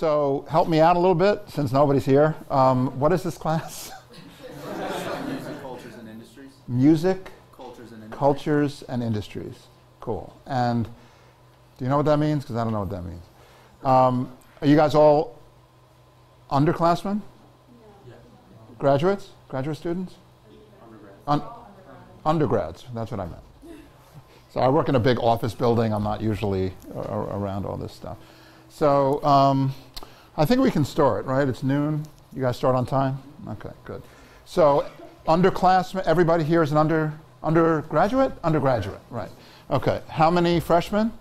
So help me out a little bit since nobody's here. What is this class? Music, cultures, and industries. Music, Cultures, and industries. cultures, and industries. Cool. And do you know what that means? Because I don't know what that means. Are you guys all underclassmen? Yeah. Graduates? Graduate students? Undergrads. That's what I meant. So I work in a big office building. I'm not usually around all this stuff. So I think we can start, right? It's noon. You guys start on time? Okay, good. So underclassmen, everybody here is an undergraduate? Undergraduate, right. Okay, how many freshmen?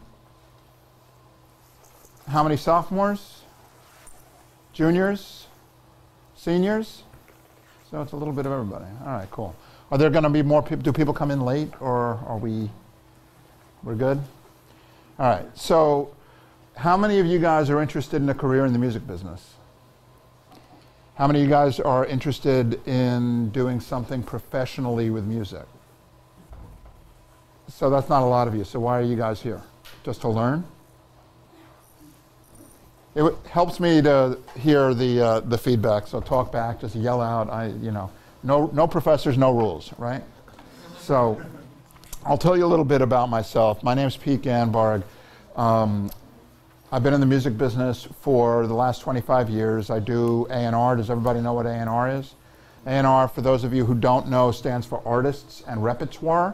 How many sophomores? Juniors? Seniors? So it's a little bit of everybody. All right, cool. Are there going to be more people? Do people come in late, or are we're good? All right, so how many of you guys are interested in a career in the music business? How many of you guys are interested in doing something professionally with music? So that's not a lot of you. So why are you guys here? Just to learn? It helps me to hear the feedback. So talk back, just yell out. No professors, no rules, right? So I'll tell you a little bit about myself. My name is Pete Ganbarg. I've been in the music business for the last 25 years. I do A&R. Does everybody know what A&R is? A&R, for those of you who don't know, stands for Artists and Repertoire,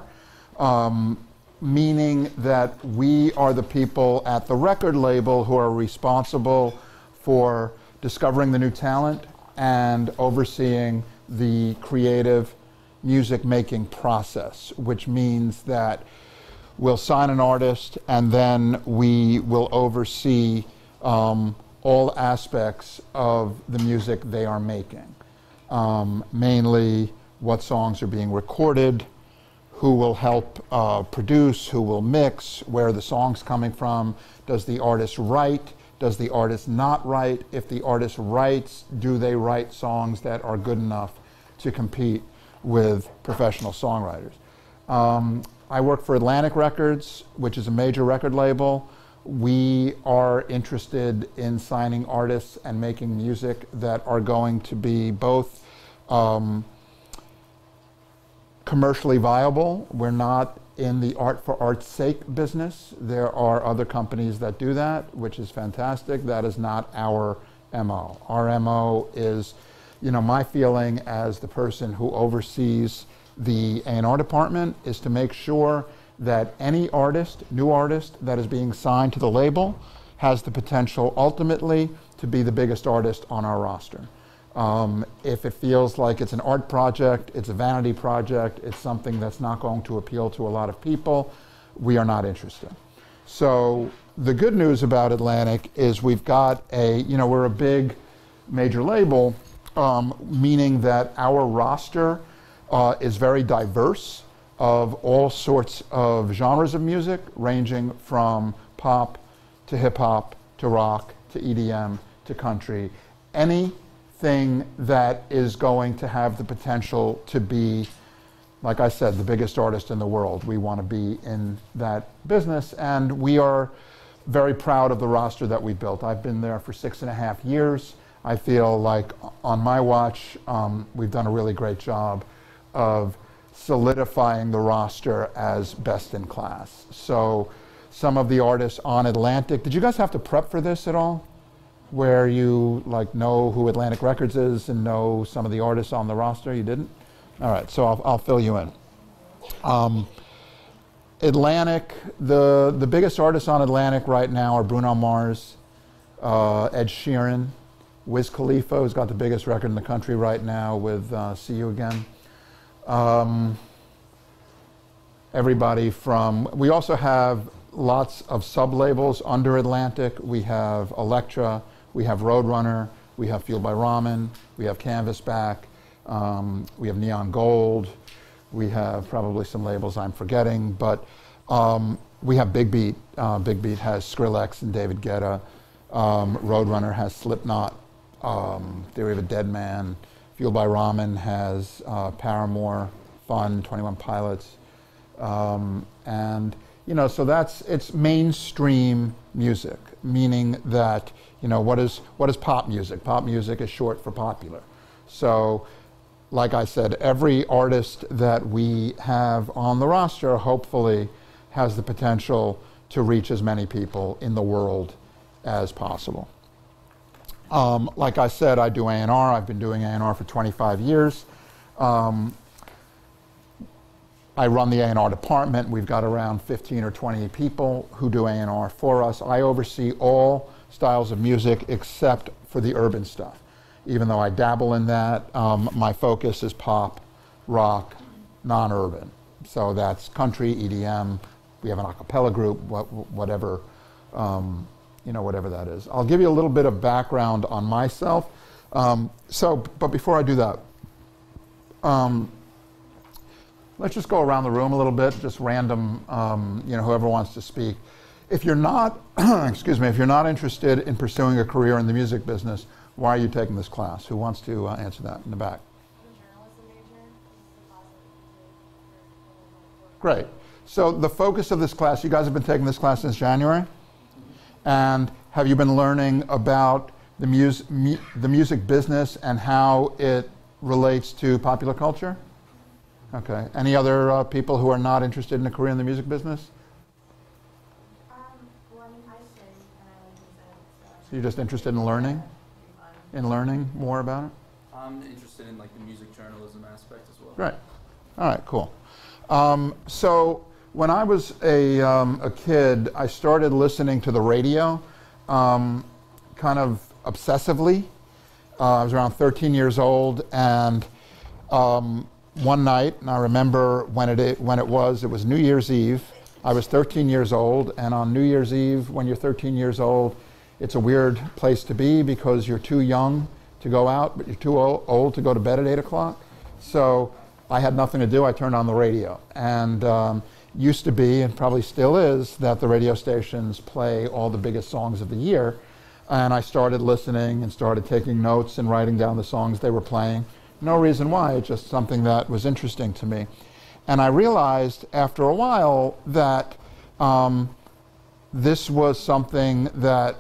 meaning that we are the people at the record label who are responsible for discovering the new talent and overseeing the creative music making process, which means that we'll sign an artist and then we will oversee all aspects of the music they are making. Mainly what songs are being recorded, who will help produce, who will mix, where are the songs coming from, does the artist write, does the artist not write? If the artist writes, do they write songs that are good enough to compete with professional songwriters? I work for Atlantic Records, which is a major record label. We are interested in signing artists and making music that are going to be both commercially viable. We're not in the art for art's sake business. There are other companies that do that, which is fantastic. That is not our MO. Our MO is, my feeling as the person who oversees the A&R department is to make sure that any artist, new artist that is being signed to the label has the potential ultimately to be the biggest artist on our roster. If it feels like it's an art project, it's a vanity project, it's something that's not going to appeal to a lot of people, we are not interested. So the good news about Atlantic is we've got we're a big major label, meaning that our roster is very diverse of all sorts of genres of music, ranging from pop to hip hop to rock to EDM to country. Anything that is going to have the potential to be, like I said, the biggest artist in the world. We want to be in that business, and we are very proud of the roster that we built. I've been there for 6.5 years. I feel like on my watch, we've done a really great job of solidifying the roster as best in class. So some of the artists on Atlantic, did you guys have to prep for this at all? Where you know who Atlantic Records is and know some of the artists on the roster? You didn't? All right, so I'll fill you in. Atlantic, the biggest artists on Atlantic right now are Bruno Mars, Ed Sheeran, Wiz Khalifa, who's got the biggest record in the country right now with See You Again. Everybody from, we also have lots of sub-labels under Atlantic. We have Elektra, we have Roadrunner, we have Fueled by Ramen, we have Canvasback, we have Neon Gold, we have probably some labels I'm forgetting, but we have Big Beat. Big Beat has Skrillex and David Guetta. Roadrunner has Slipknot, Theory of a Dead Man. Fueled by Ramen has Paramore, Fun, 21 Pilots. And So it's mainstream music, meaning that, what is pop music? Pop music is short for popular. So, like I said, every artist that we have on the roster hopefully has the potential to reach as many people in the world as possible. Like I said, I do A&R. I've been doing A&R for 25 years. I run the A&R department. We've got around 15 or 20 people who do A&R for us. I oversee all styles of music except for the urban stuff. Even though I dabble in that, my focus is pop, rock, non-urban. So that's country, EDM. We have an a cappella group, whatever, whatever that is. I'll give you a little bit of background on myself. But before I do that, let's just go around the room a little bit, just random, whoever wants to speak. If you're not, excuse me, if you're not interested in pursuing a career in the music business, why are you taking this class? Who wants to answer that in the back? I'm a journalism major. Great. So the focus of this class, you guys have been taking this class since January? And have you been learning about the music business and how it relates to popular culture? Okay. Any other people who are not interested in a career in the music business? Well, I study and I like music. So you're just interested in learning? In learning more about it? I'm interested in like the music journalism aspect as well. Right. All right, cool. So when I was a kid, I started listening to the radio kind of obsessively. I was around 13 years old, and one night, and I remember when it was New Year's Eve. I was 13 years old, and on New Year's Eve, when you're 13 years old, it's a weird place to be because you're too young to go out, but you're too old to go to bed at 8 o'clock. So I had nothing to do. I turned on the radio. And used to be, and probably still is, that the radio stations play all the biggest songs of the year. And I started listening and started taking notes and writing down the songs they were playing. No reason why, it's just something that was interesting to me. And I realized after a while that this was something that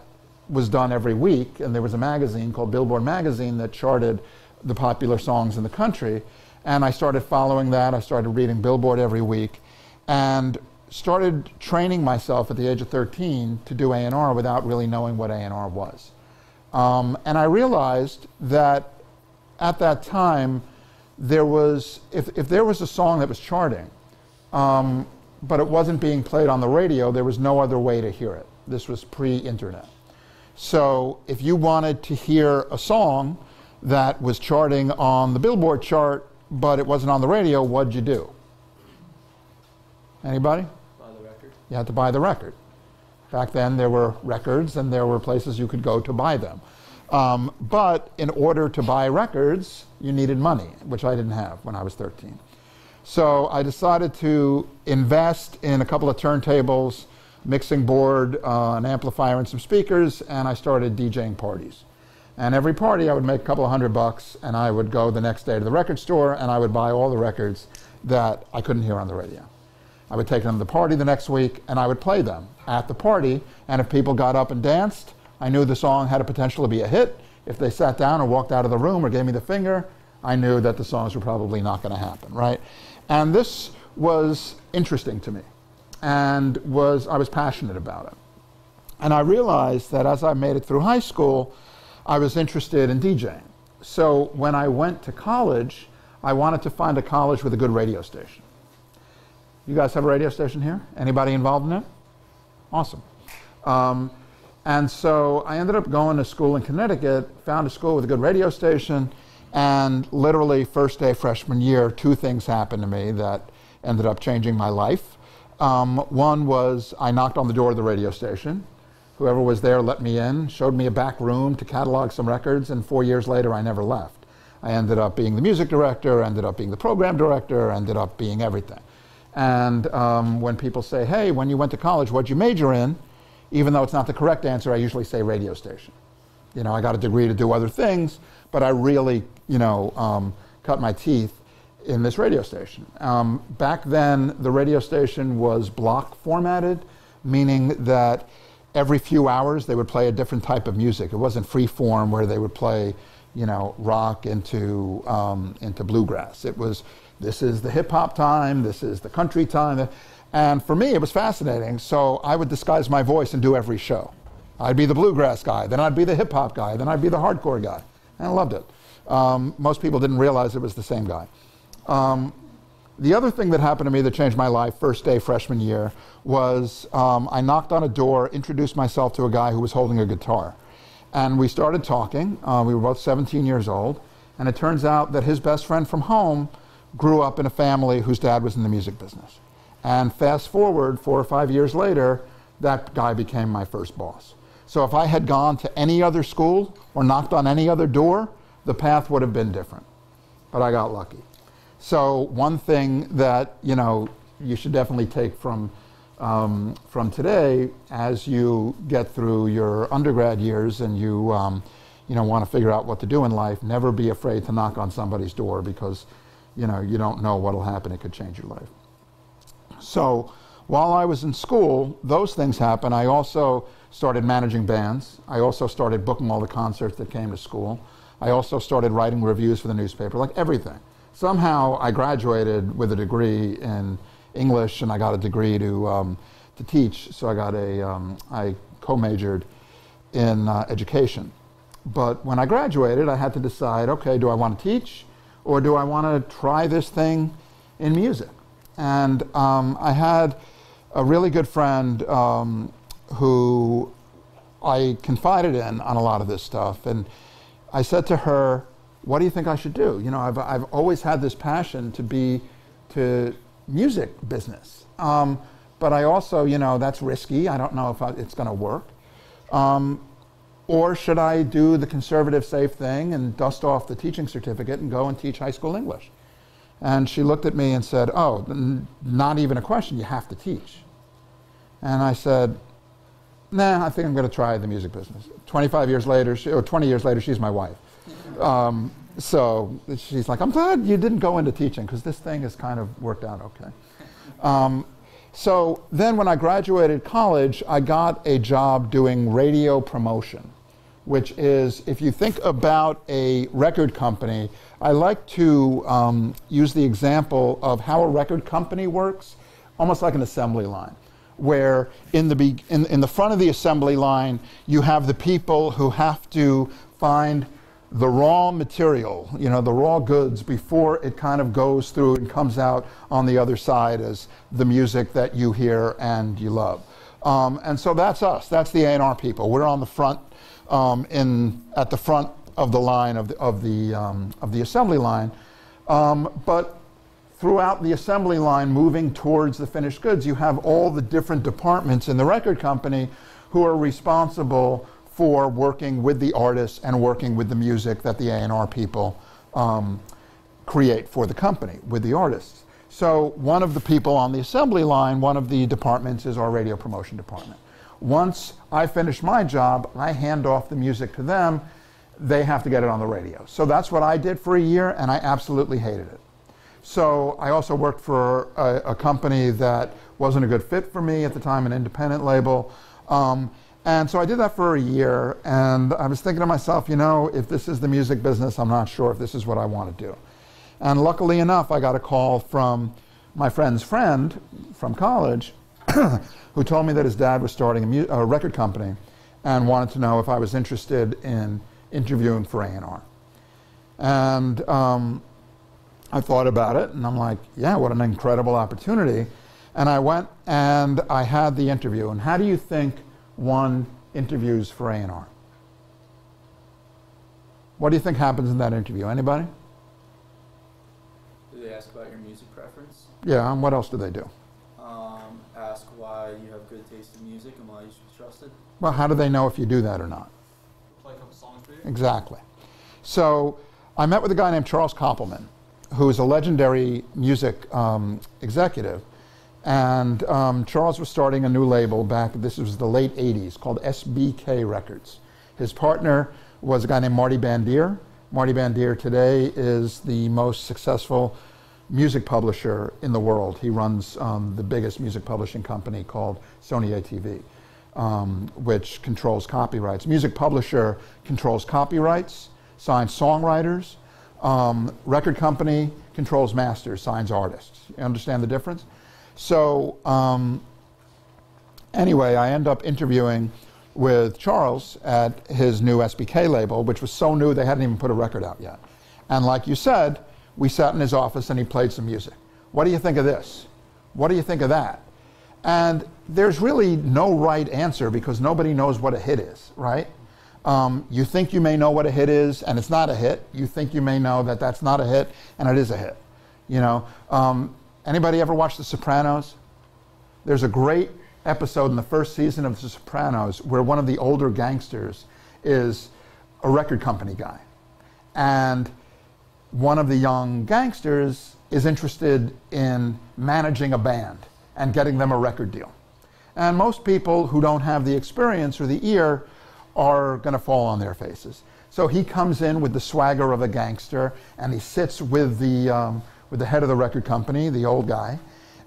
was done every week, and there was a magazine called Billboard Magazine that charted the popular songs in the country, and I started following that. I started reading Billboard every week and started training myself at the age of 13 to do A&R without really knowing what A&R was. And I realized that at that time there was, if there was a song that was charting, but it wasn't being played on the radio, there was no other way to hear it. This was pre-internet. So if you wanted to hear a song that was charting on the Billboard chart, but it wasn't on the radio, what'd you do? Anybody? Buy the record. You had to buy the record. Back then there were records and there were places you could go to buy them. But in order to buy records, you needed money, which I didn't have when I was 13. So I decided to invest in a couple of turntables, mixing board, an amplifier and some speakers, and I started DJing parties. And every party I would make a couple of $100 and I would go the next day to the record store and I would buy all the records that I couldn't hear on the radio. I would take them to the party the next week and I would play them at the party, and if people got up and danced, I knew the song had a potential to be a hit. If they sat down or walked out of the room or gave me the finger, I knew that the songs were probably not going to happen, right? And this was interesting to me, and I was passionate about it. And I realized that as I made it through high school, I was interested in DJing. So when I went to college, I wanted to find a college with a good radio station. You guys have a radio station here? Anybody involved in it? Awesome. And so I ended up going to school in Connecticut, found a school with a good radio station, and literally first day freshman year, two things happened to me that ended up changing my life. One was I knocked on the door of the radio station. Whoever was there let me in, showed me a back room to catalog some records, and 4 years later I never left. I ended up being the music director, ended up being the program director, ended up being everything. And when people say, hey, when you went to college, what'd you major in? Even though it's not the correct answer, I usually say radio station. You know, I got a degree to do other things, but I really, cut my teeth in this radio station. Back then, the radio station was block formatted, meaning that every few hours they would play a different type of music. It wasn't free form where they would play, you know, rock into bluegrass. It was, this is the hip hop time, this is the country time. And for me, it was fascinating. So I would disguise my voice and do every show. I'd be the bluegrass guy, then I'd be the hip hop guy, then I'd be the hardcore guy. And I loved it. Most people didn't realize it was the same guy. The other thing that happened to me that changed my life first day freshman year was I knocked on a door, introduced myself to a guy who was holding a guitar. And we started talking. We were both 17 years old. And it turns out that his best friend from home grew up in a family whose dad was in the music business. And fast forward 4 or 5 years later, that guy became my first boss. So if I had gone to any other school or knocked on any other door, the path would have been different. But I got lucky. So one thing that, you know, you should definitely take from today as you get through your undergrad years and you want to figure out what to do in life, never be afraid to knock on somebody's door because, you know, you don't know what will happen. It could change your life. So while I was in school, those things happened. I also started managing bands. I also started booking all the concerts that came to school. I also started writing reviews for the newspaper, like everything. Somehow I graduated with a degree in English and I got a degree to teach. So I co-majored in education. But when I graduated, I had to decide, okay, do I want to teach or do I want to try this thing in music? And I had a really good friend who I confided in on a lot of this stuff. And I said to her, what do you think I should do? You know, I've always had this passion to be to music business. But I also, you know, that's risky. I don't know if it's going to work. Or should I do the conservative safe thing and dust off the teaching certificate and go and teach high school English? And she looked at me and said, oh, not even a question, you have to teach. And I said, nah, I think I'm going to try the music business. 25 years later, or 20 years later, she's my wife. So she's like, I'm glad you didn't go into teaching because this thing has kind of worked out okay. So then when I graduated college, I got a job doing radio promotion, which is, if you think about a record company, I like to use the example of how a record company works, almost like an assembly line, where in the front of the assembly line, you have the people who have to find the raw material, you know, the raw goods before it kind of goes through and comes out on the other side as the music that you hear and you love. And so that's us. That's the A&R people. We're on the front, at the front of the line of the assembly line. But throughout the assembly line, moving towards the finished goods, you have all the different departments in the record company who are responsible for working with the artists and working with the music that the A&R people create for the company with the artists. So one of the people on the assembly line, one of the departments is our radio promotion department. Once I finish my job, I hand off the music to them. They have to get it on the radio. So that's what I did for a year, and I absolutely hated it. So I also worked for a company that wasn't a good fit for me at the time, an independent label. And so I did that for a year, and I was thinking to myself, you know, if this is the music business, I'm not sure if this is what I want to do. And luckily enough, I got a call from my friend's friend from college who told me that his dad was starting a record company and wanted to know if I was interested in interviewing for A&R. And I thought about it, and I'm like, yeah, what an incredible opportunity. And I went and I had the interview. And how do you think one interviews for A&R? What do you think happens in that interview? Anybody? Do they ask about your music preference? Yeah, and what else do they do? Ask why you have good taste in music and why you should be trusted. Well, how do they know if you do that or not? Play a couple songs for you? Exactly. So I met with a guy named Charles Koppelman, who is a legendary music executive. And Charles was starting a new label back, this was the late 80s, called SBK Records. His partner was a guy named Marty Bandier. Marty Bandier today is the most successful music publisher in the world. He runs the biggest music publishing company called Sony ATV, which controls copyrights. Music publisher controls copyrights, signs songwriters. Record company controls masters, signs artists. You understand the difference? So anyway, I end up interviewing with Charles at his new SBK label, which was so new they hadn't even put a record out yet. And like you said, we sat in his office and he played some music. What do you think of this? What do you think of that? And there's really no right answer because nobody knows what a hit is, right? You think you may know what a hit is and it's not a hit. You think you may know that that's not a hit and it is a hit. You know, anybody ever watch The Sopranos? There's a great episode in the first season of The Sopranos where one of the older gangsters is a record company guy. And one of the young gangsters is interested in managing a band and getting them a record deal. And most people who don't have the experience or the ear are going to fall on their faces. So he comes in with the swagger of a gangster and he sits with the head of the record company, the old guy,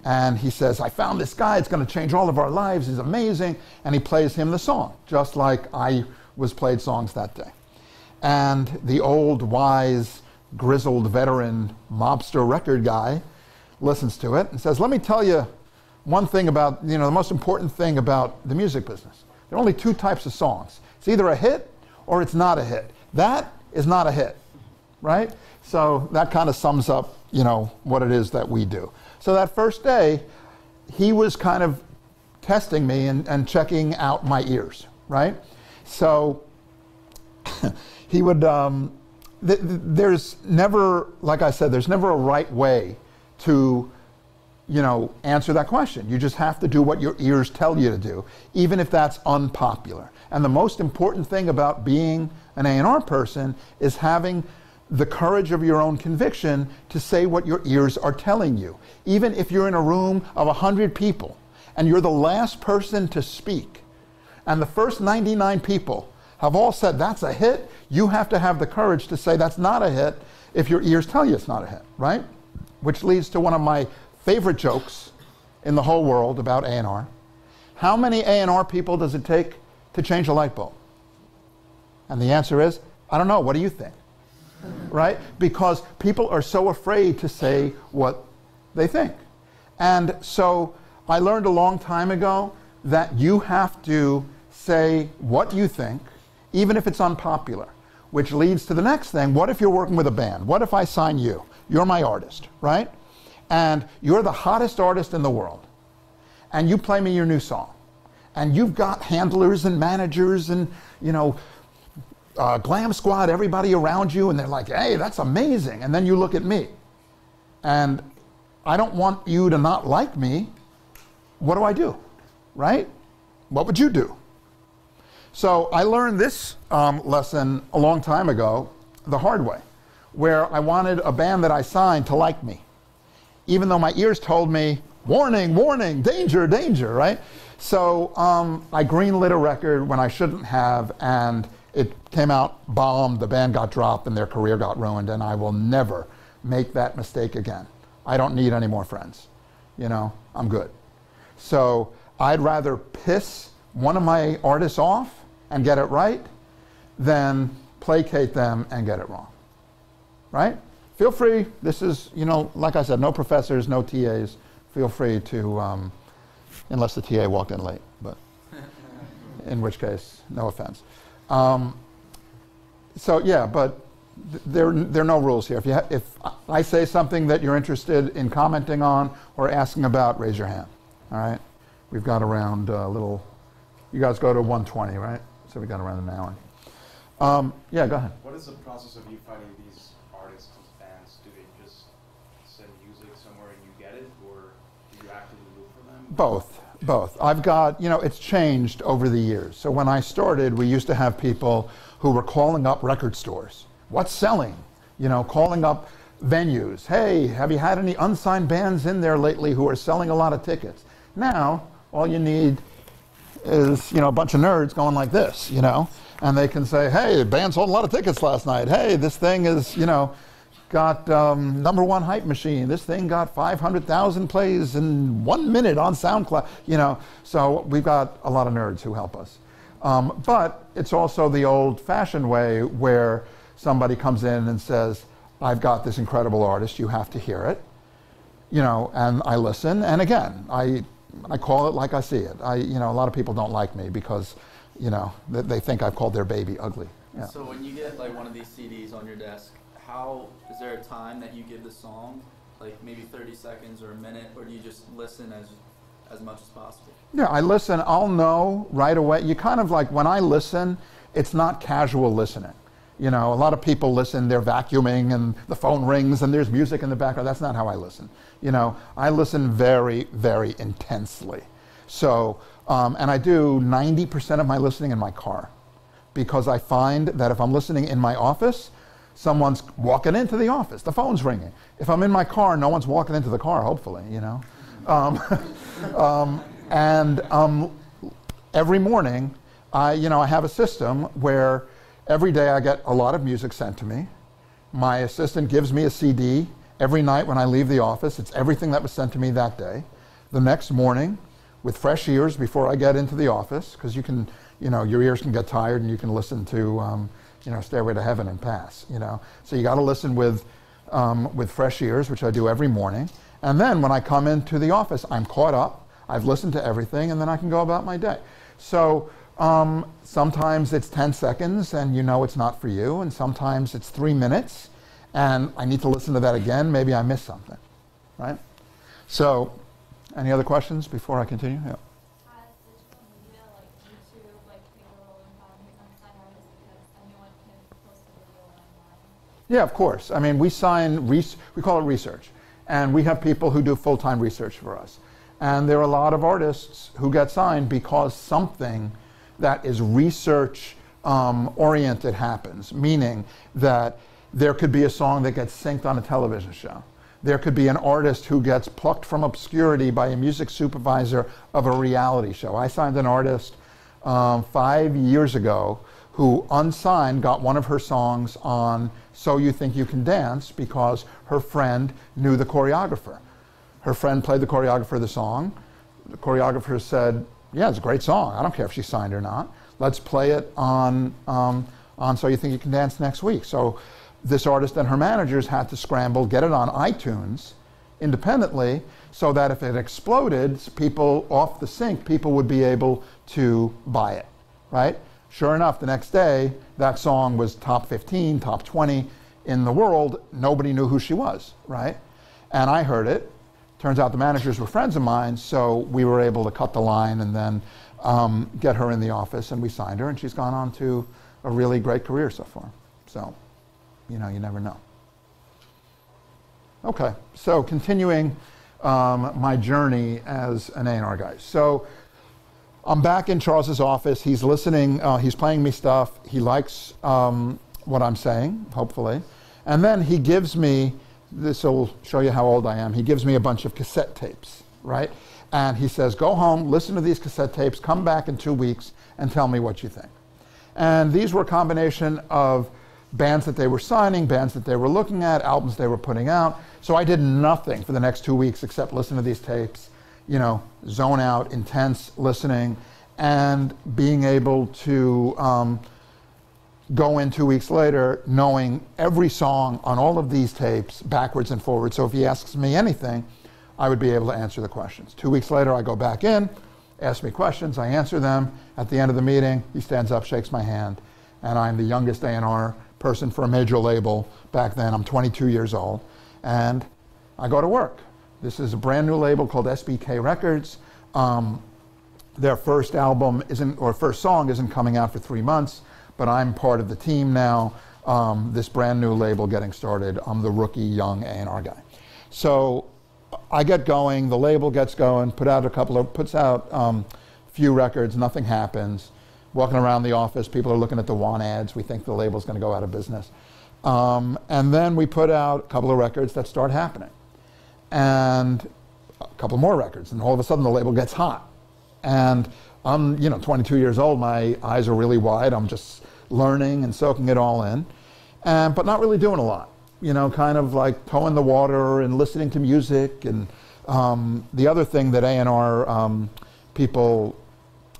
and he says, I found this guy, it's going to change all of our lives, he's amazing, and he plays him the song, just like I was played songs that day. And the old, wise, grizzled veteran mobster record guy listens to it and says, let me tell you one thing about, you know, the most important thing about the music business. There are only two types of songs. It's either a hit or it's not a hit. That is not a hit, right? So that kind of sums up, you know, what it is that we do. So that first day, he was kind of testing me and checking out my ears, right? So he would, there's never, like I said, there's never a right way to, you know, answer that question. You just have to do what your ears tell you to do, even if that's unpopular. And the most important thing about being an A&R person is having the courage of your own conviction to say what your ears are telling you. Even if you're in a room of 100 people and you're the last person to speak, and the first 99 people have all said that's a hit, you have to have the courage to say that's not a hit if your ears tell you it's not a hit, right? Which leads to one of my favorite jokes in the whole world about A&R. How many A&R people does it take to change a light bulb? And the answer is, I don't know, what do you think? Right? Because people are so afraid to say what they think. And so I learned a long time ago that you have to say what you think, even if it's unpopular, which leads to the next thing. What if you're working with a band? What if I sign you? You're my artist, right? And you're the hottest artist in the world. And you play me your new song. And you've got handlers and managers and, you know, glam squad, everybody around you, and they're like, hey, that's amazing. And then you look at me. And I don't want you to not like me. What do I do? Right? What would you do? So I learned this lesson a long time ago, the hard way, where I wanted a band that I signed to like me, even though my ears told me, warning, warning, danger, danger, right? So I greenlit a record when I shouldn't have, and it came out bombed, the band got dropped, and their career got ruined, and I will never make that mistake again. I don't need any more friends. You know, I'm good. So I'd rather piss one of my artists off and get it right than placate them and get it wrong, right? Feel free, this is, you know, like I said, no professors, no TAs. Feel free to, unless the TA walked in late, but in which case, no offense. So yeah, but there are no rules here. If I say something that you're interested in commenting on or asking about, raise your hand, all right? We've got around a little, you guys go to 120, right? So we got around an hour. Yeah, go ahead. What is the process of you finding these artists and bands? Do they just send music somewhere and you get it, or do you actively look for them? Both. I've got, you know, it's changed over the years. So when I started, we used to have people who were calling up record stores. What's selling? You know, calling up venues. Hey, have you had any unsigned bands in there lately who are selling a lot of tickets? Now, all you need is, you know, a bunch of nerds going like this, you know, and they can say, hey, the band sold a lot of tickets last night. Hey, this thing is, you know, got #1 hype machine. This thing got 500,000 plays in 1 minute on SoundCloud. You know, so we've got a lot of nerds who help us. But it's also the old-fashioned way where somebody comes in and says, I've got this incredible artist, you have to hear it. You know, and I listen, and again, I call it like I see it. You know, a lot of people don't like me because, you know, they think I've called their baby ugly. Yeah. So when you get like one of these CDs on your desk, is there a time that you give the song, like maybe 30 seconds or a minute, or do you just listen as much as possible? Yeah, I listen. I'll know right away. You kind of like, when I listen, it's not casual listening. You know, a lot of people listen, they're vacuuming and the phone rings and there's music in the background. That's not how I listen. You know, I listen very, very intensely. So, and I do 90% of my listening in my car, because I find that if I'm listening in my office, someone's walking into the office, the phone's ringing. If I'm in my car, no one's walking into the car, hopefully, you know. Every morning, I have a system where every day I get a lot of music sent to me. My assistant gives me a CD every night when I leave the office. It's everything that was sent to me that day. The next morning, with fresh ears before I get into the office, because you can, your ears can get tired and you can listen to, Stairway to Heaven and pass, So you got to listen with fresh ears, which I do every morning. And then when I come into the office, I'm caught up, I've listened to everything, and then I can go about my day. So sometimes it's 10 seconds and it's not for you, and sometimes it's 3 minutes and I need to listen to that again, maybe I missed something, right? So, any other questions before I continue? Yeah. Has digital media like YouTube played a role in finding unsigned artists, because anyone can post a video online? Yeah, of course. I mean, we call it research, and we have people who do full-time research for us. And there are a lot of artists who get signed because something that is research oriented happens, meaning that there could be a song that gets synced on a television show. There could be an artist who gets plucked from obscurity by a music supervisor of a reality show. I signed an artist 5 years ago who, unsigned, got one of her songs on So You Think You Can Dance because her friend knew the choreographer. Her friend played the choreographer of the song. The choreographer said, yeah, it's a great song. I don't care if she's signed or not. Let's play it on So You Think You Can Dance next week. So this artist and her managers had to scramble, get it on iTunes independently, so that if it exploded, people off the sync, people would be able to buy it, right? Sure enough, the next day, that song was top 15, top 20 in the world. Nobody knew who she was, right? And I heard it. Turns out the managers were friends of mine, so we were able to cut the line and then get her in the office, and we signed her, and she's gone on to a really great career so far. So, you never know. Okay, so continuing my journey as an A&R guy. So I'm back in Charles's office. He's listening, he's playing me stuff. He likes what I'm saying, hopefully. And then he gives me, this will show you how old I am, he gives me a bunch of cassette tapes, right? And he says, go home, listen to these cassette tapes, come back in 2 weeks and tell me what you think. And these were a combination of bands that they were signing, bands that they were looking at, albums they were putting out. So I did nothing for the next 2 weeks except listen to these tapes, zone out, intense listening, and being able to go in 2 weeks later knowing every song on all of these tapes backwards and forwards. So if he asks me anything, I would be able to answer the questions. 2 weeks later, I go back in, ask me questions, I answer them. At the end of the meeting, he stands up, shakes my hand, and I'm the youngest A&R person for a major label back then. I'm 22 years old, and I go to work. This is a brand new label called SBK Records. Their first album first song isn't coming out for 3 months, but I'm part of the team now. This brand new label getting started. I'm the rookie young A&R guy. So I get going, the label gets going, puts out a few records, nothing happens. Walking around the office, people are looking at the want ads. We think the label's going to go out of business. And then we put out a couple of records that start happening. And a couple more records. And all of a sudden the label gets hot. And I'm 22 years old. My eyes are really wide. I'm just learning and soaking it all in. But not really doing a lot. you know, kind of like toeing the water and listening to music. And the other thing that A&R people,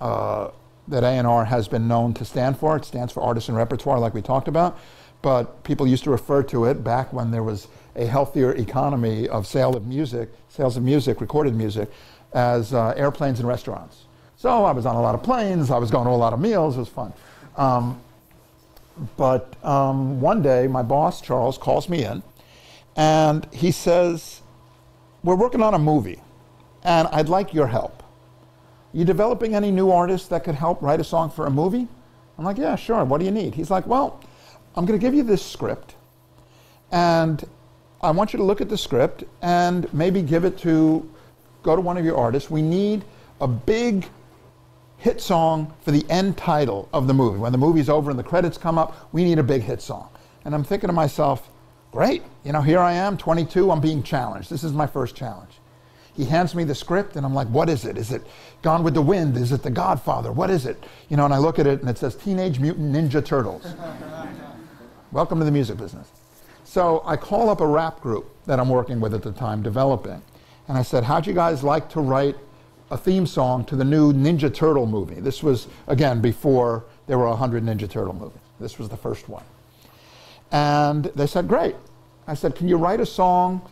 that A&R has been known to stand for, it stands for artist and repertoire, like we talked about, but people used to refer to it back when there was a healthier economy of sales of music, recorded music, as airplanes and restaurants. So I was on a lot of planes, I was going to a lot of meals, it was fun. But one day, my boss, Charles, calls me in, and he says, we're working on a movie, and I'd like your help. You developing any new artists that could help write a song for a movie? I'm like, yeah, sure, what do you need? He's like, well, I'm going to give you this script, and I want you to look at the script and maybe go to one of your artists. We need a big hit song for the end title of the movie. When the movie's over and the credits come up, we need a big hit song. And I'm thinking to myself, great, you know, here I am, 22, I'm being challenged. This is my first challenge. He hands me the script and I'm like, what is it? Is it Gone with the Wind? Is it The Godfather? What is it? You know, and I look at it and it says Teenage Mutant Ninja Turtles. Welcome to the music business. So I call up a rap group that I'm working with at the time, developing. And I said, how'd you guys like to write a theme song to the new Ninja Turtle movie? This was, again, before there were 100 Ninja Turtle movies. This was the first one. And they said, great. I said, can you write a song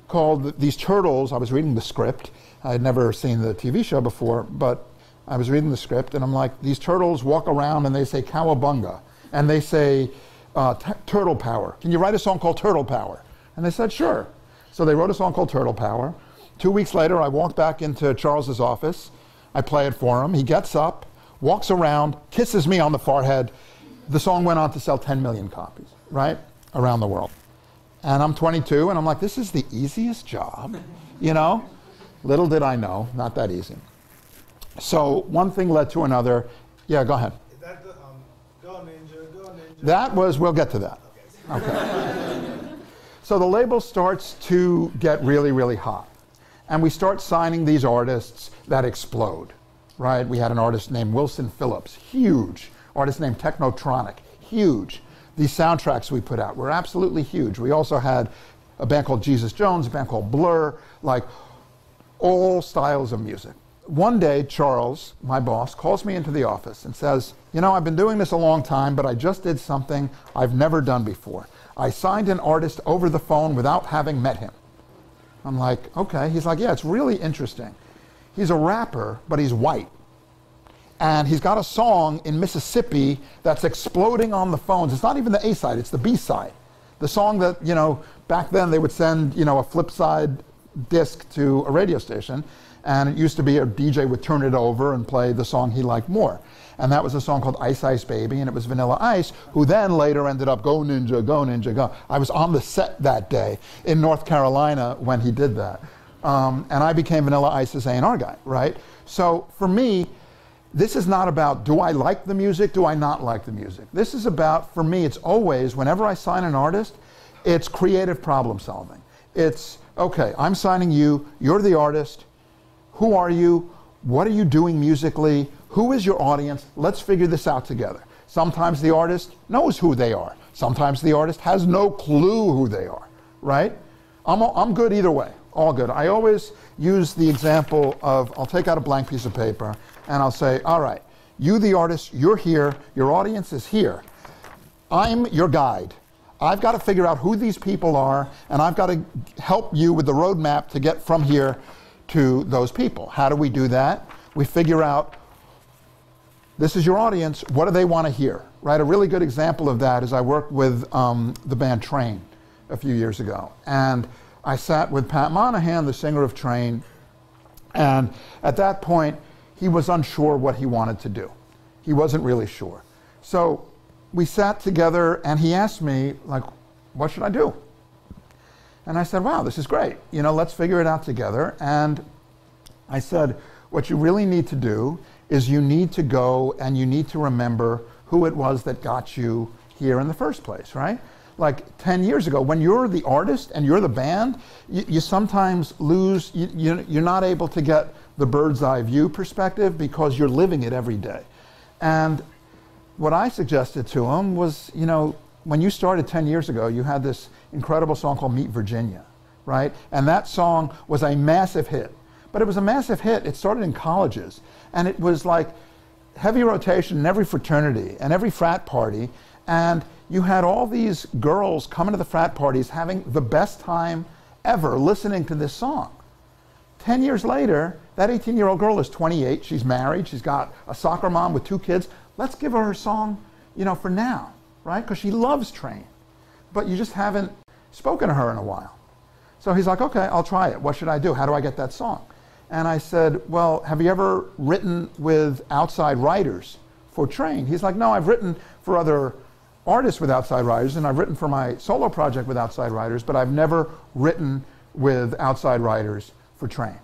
called These Turtles? I was reading the script. I had never seen the TV show before, but I was reading the script, and I'm like, these turtles walk around and they say cowabunga, and they say turtle power. Can you write a song called Turtle Power? And they said, sure. So they wrote a song called Turtle Power. 2 weeks later, I walked back into Charles's office. I play it for him. He gets up, walks around, kisses me on the forehead. The song went on to sell 10 million copies, right, around the world. And I'm 22, and I'm like, this is the easiest job, you know? Little did I know, not that easy. So one thing led to another. Yeah, go ahead. Is that the Go Ninja, Go Ninja? That was, we'll get to that. Okay. So the label starts to get really, really hot. And we start signing these artists that explode, right? We had an artist named Wilson Phillips, huge. Artist named Technotronic, huge. These soundtracks we put out were absolutely huge. We also had a band called Jesus Jones, a band called Blur, like all styles of music. One day, Charles, my boss, calls me into the office and says, you know, I've been doing this a long time, but I just did something I've never done before. I signed an artist over the phone without having met him. I'm like, okay. He's like, yeah, it's really interesting. He's a rapper, but he's white. And he's got a song in Mississippi that's exploding on the phones. It's not even the A side, it's the B side. The song that, you know, back then they would send, you know, a flip side disc to a radio station, and it used to be a DJ would turn it over and play the song he liked more. And that was a song called Ice Ice Baby, and it was Vanilla Ice, who then later ended up Go Ninja, Go Ninja, Go. I was on the set that day in North Carolina when he did that. And I became Vanilla Ice's A&R guy, right? So for me, this is not about, do I like the music, do I not like the music? This is about, for me, it's always, whenever I sign an artist, it's creative problem solving. It's, okay, I'm signing you, you're the artist, who are you, what are you doing musically, who is your audience, let's figure this out together. Sometimes the artist knows who they are. Sometimes the artist has no clue who they are, right? I'm good either way, all good. I always use the example of, I'll take out a blank piece of paper and I'll say, all right, you the artist, you're here, your audience is here. I'm your guide. I've got to figure out who these people are, and I've got to help you with the roadmap to get from here to those people. How do we do that? We figure out, this is your audience, what do they want to hear, right? A really good example of that is I worked with the band Train a few years ago, and I sat with Pat Monahan, the singer of Train, and at that point, he was unsure what he wanted to do. He wasn't really sure. So we sat together and he asked me, like, what should I do? And I said, wow, this is great. You know, let's figure it out together. And I said, what you really need to do is you need to go and you need to remember who it was that got you here in the first place, right? Like 10 years ago, when you're the artist and you're the band, you sometimes lose, you're not able to get the bird's eye view perspective because you're living it every day. And what I suggested to him was, you know, when you started 10 years ago, you had this incredible song called Meet Virginia, right? And that song was a massive hit. But it was a massive hit. It started in colleges. And it was like heavy rotation in every fraternity and every frat party. And you had all these girls coming to the frat parties having the best time ever listening to this song. 10 years later, that 18-year-old girl is 28. She's married. She's got a soccer mom with 2 kids. Let's give her song, you know, for now, right? Because she loves Train. But you just haven't spoken to her in a while. So he's like, okay, I'll try it. What should I do? How do I get that song? And I said, well, have you ever written with outside writers for Train? He's like, no, I've written for other artists with outside writers, and I've written for my solo project with outside writers, but I've never written with outside writers for Train.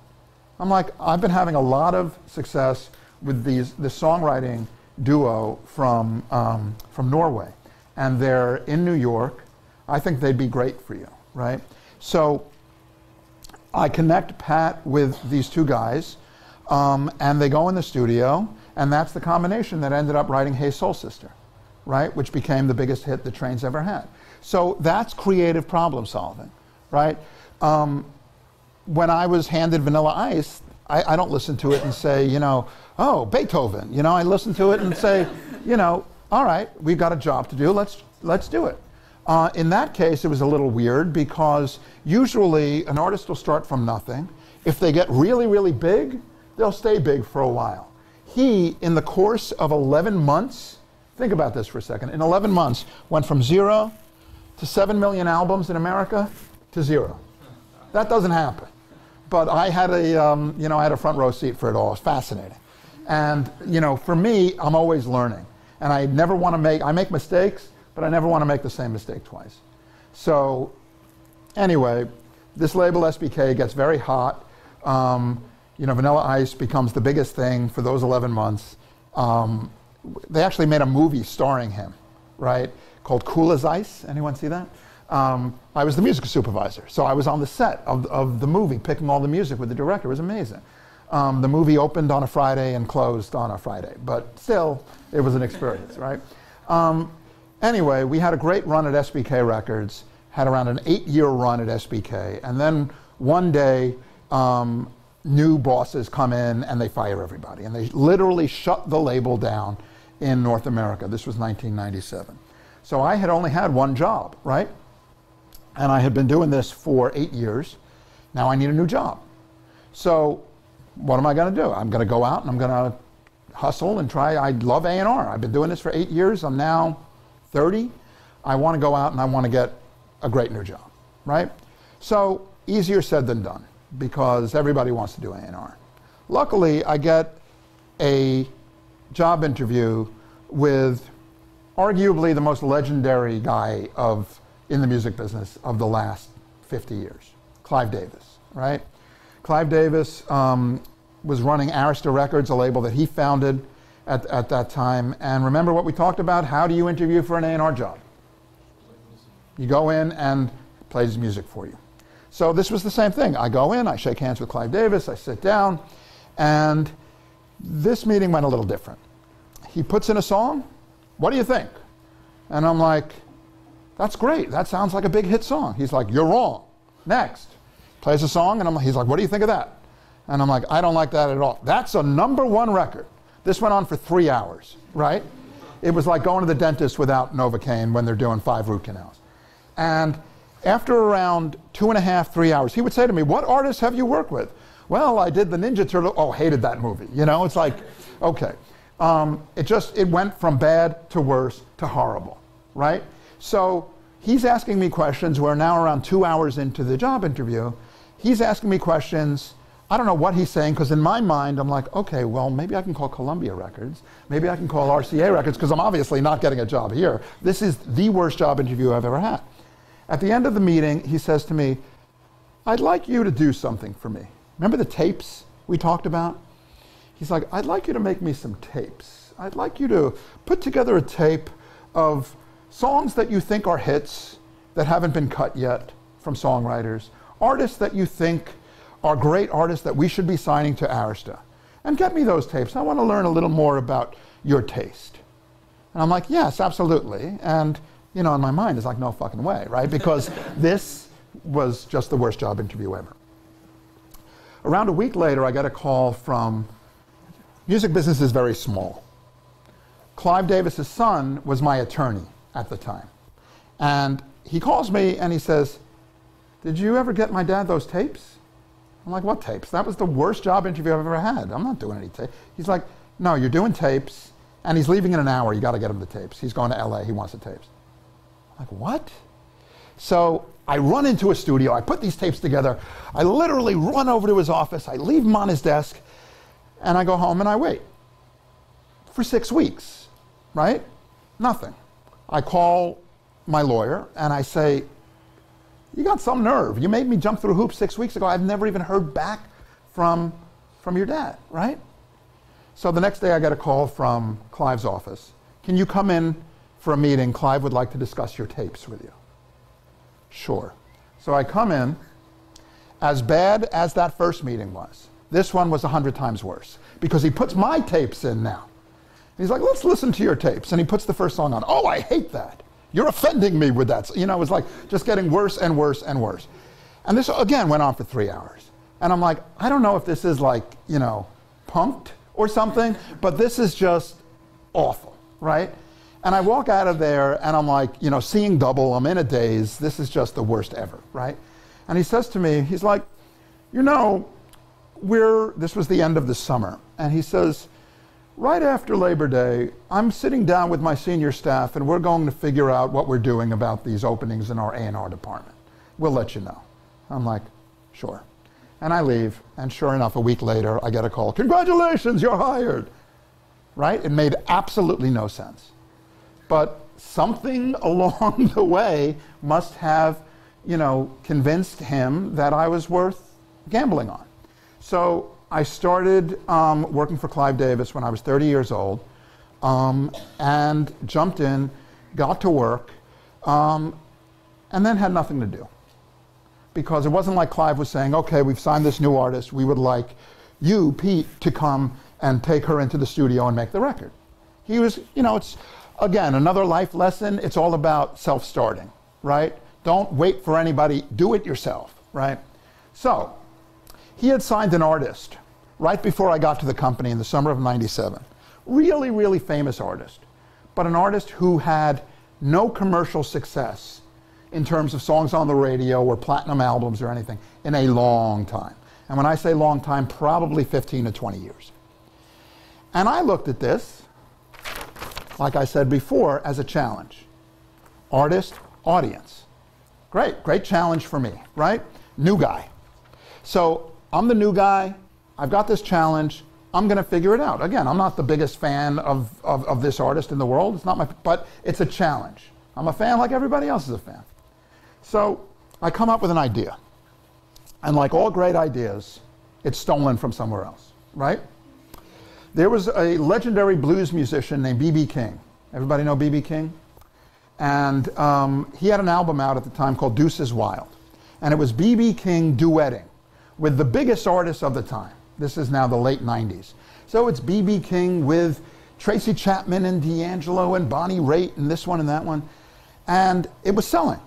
I'm like, I've been having a lot of success with this songwriting duo from Norway, and they're in New York. I think they'd be great for you, right? So I connect Pat with these 2 guys, and they go in the studio, and that's the combination that ended up writing Hey Soul Sister, right? Which became the biggest hit that Train's ever had. So that's creative problem solving, right? When I was handed Vanilla Ice, I don't listen to it and say, you know, oh, Beethoven. You know, I listen to it and say, you know, all right, we've got a job to do. Let's do it. In that case, it was a little weird because usually an artist will start from nothing. If they get really, really big, they'll stay big for a while. He, in the course of 11 months, think about this for a second, in 11 months, went from 0 to 7 million albums in America to 0. That doesn't happen. But I had a, you know, I had a front row seat for it all. It's fascinating. And, you know, for me, I'm always learning. And I never want to I make mistakes, but I never want to make the same mistake twice. So anyway, this label SBK gets very hot. You know, Vanilla Ice becomes the biggest thing for those 11 months. They actually made a movie starring him, right, called Cool as Ice. Anyone see that? I was the music supervisor, so I was on the set of the movie, picking all the music with the director. It was amazing. The movie opened on a Friday and closed on a Friday, but still, it was an experience, right? Anyway, we had a great run at SBK Records, had around an 8-year run at SBK, and then one day, new bosses come in and they fire everybody, and they literally shut the label down in North America. This was 1997. So I had only had one job, right? And I had been doing this for 8 years. Now I need a new job. So what am I going to do? I'm going to go out and I'm going to hustle and try. I love A&R. I've been doing this for 8 years. I'm now 30. I want to go out and I want to get a great new job, right? So easier said than done because everybody wants to do A&R. Luckily, I get a job interview with arguably the most legendary guy in the music business of the last 50 years, Clive Davis, right? Clive Davis was running Arista Records, a label that he founded at that time. And remember what we talked about? How do you interview for an A&R job? You go in and play his music for you. So this was the same thing. I go in, I shake hands with Clive Davis, I sit down, and this meeting went a little different. He puts in a song. What do you think? And I'm like, that's great. That sounds like a big hit song. He's like, you're wrong. Next. Plays a song, and he's like, what do you think of that? And I'm like, I don't like that at all. That's a #1 record. This went on for 3 hours, right? It was like going to the dentist without Novocaine when they're doing 5 root canals. And after around 2.5, 3 hours, he would say to me, what artists have you worked with? Well, I did the Ninja Turtle. Oh, hated that movie. You know, it's like, okay. It went from bad to worse to horrible, right? So he's asking me questions. We're now around 2 hours into the job interview. He's asking me questions. I don't know what he's saying, because in my mind, I'm like, okay, well, maybe I can call Columbia Records. Maybe I can call RCA Records, because I'm obviously not getting a job here. This is the worst job interview I've ever had. At the end of the meeting, he says to me, I'd like you to do something for me. Remember the tapes we talked about? He's like, I'd like you to make me some tapes. I'd like you to put together a tape of songs that you think are hits that haven't been cut yet from songwriters, artists that you think are great artists that we should be signing to Arista. And get me those tapes. I want to learn a little more about your taste. And I'm like, yes, absolutely. And You know, in my mind, it's like, no fucking way, right? Because this was just the worst job interview ever. Around a week later, I got a call from, music business is very small. Clive Davis's son was my attorney at the time. And he calls me and he says, did you ever get my dad those tapes? I'm like, what tapes? That was the worst job interview I've ever had. I'm not doing any tapes. He's like, no, you're doing tapes, and he's leaving in an hour. You got to get him the tapes. He's going to LA. He wants the tapes. I'm like, what? So I run into a studio. I put these tapes together. I literally run over to his office. I leave him on his desk, and I go home and I wait for 6 weeks, right? Nothing. I call my lawyer and I say, you got some nerve. You made me jump through hoops 6 weeks ago. I've never even heard back from your dad, right? So the next day I got a call from Clive's office. Can you come in for a meeting? Clive would like to discuss your tapes with you. Sure. So I come in. As bad as that first meeting was, this one was 100 times worse because he puts my tapes in now. He's like, let's listen to your tapes. And he puts the first song on. Oh, I hate that. You're offending me with that. You know, it was like just getting worse and worse and worse. And this, again, went on for 3 hours. And I'm like, I don't know if this is like, you know, punked or something, but this is just awful, right? And I walk out of there and I'm like, you know, seeing double. I'm in a daze. This is just the worst ever, right? And he says to me, he's like, you know, this was the end of the summer. And he says, right after Labor Day, I'm sitting down with my senior staff and we're going to figure out what we're doing about these openings in our A&R department. We'll let you know. I'm like, sure. And I leave, and sure enough, a week later, I get a call, congratulations, you're hired, right? It made absolutely no sense. But something along the way must have, you know, convinced him that I was worth gambling on. So I started working for Clive Davis when I was 30 years old, and jumped in, got to work, and then had nothing to do. Because it wasn't like Clive was saying, okay, we've signed this new artist, we would like you, Pete, to come and take her into the studio and make the record. He was, you know, it's, again, another life lesson. It's all about self-starting, right? Don't wait for anybody, do it yourself, right? So, he had signed an artist right before I got to the company in the summer of '97. Really, really famous artist, but an artist who had no commercial success in terms of songs on the radio or platinum albums or anything in a long time. And when I say long time, probably 15 to 20 years. And I looked at this, like I said before, as a challenge. Artist, audience. Great, great challenge for me, right? New guy. So I'm the new guy, I've got this challenge, I'm gonna figure it out. Again, I'm not the biggest fan of this artist in the world, it's not my, but it's a challenge. I'm a fan like everybody else is a fan. So I come up with an idea. And like all great ideas, it's stolen from somewhere else, right? There was a legendary blues musician named B.B. King. Everybody know B.B. King? And he had an album out at the time called Deuces Wild. And it was B.B. King duetting with the biggest artists of the time. This is now the late 90s. So it's B.B. King with Tracy Chapman and D'Angelo and Bonnie Raitt and this one and that one. And it was selling.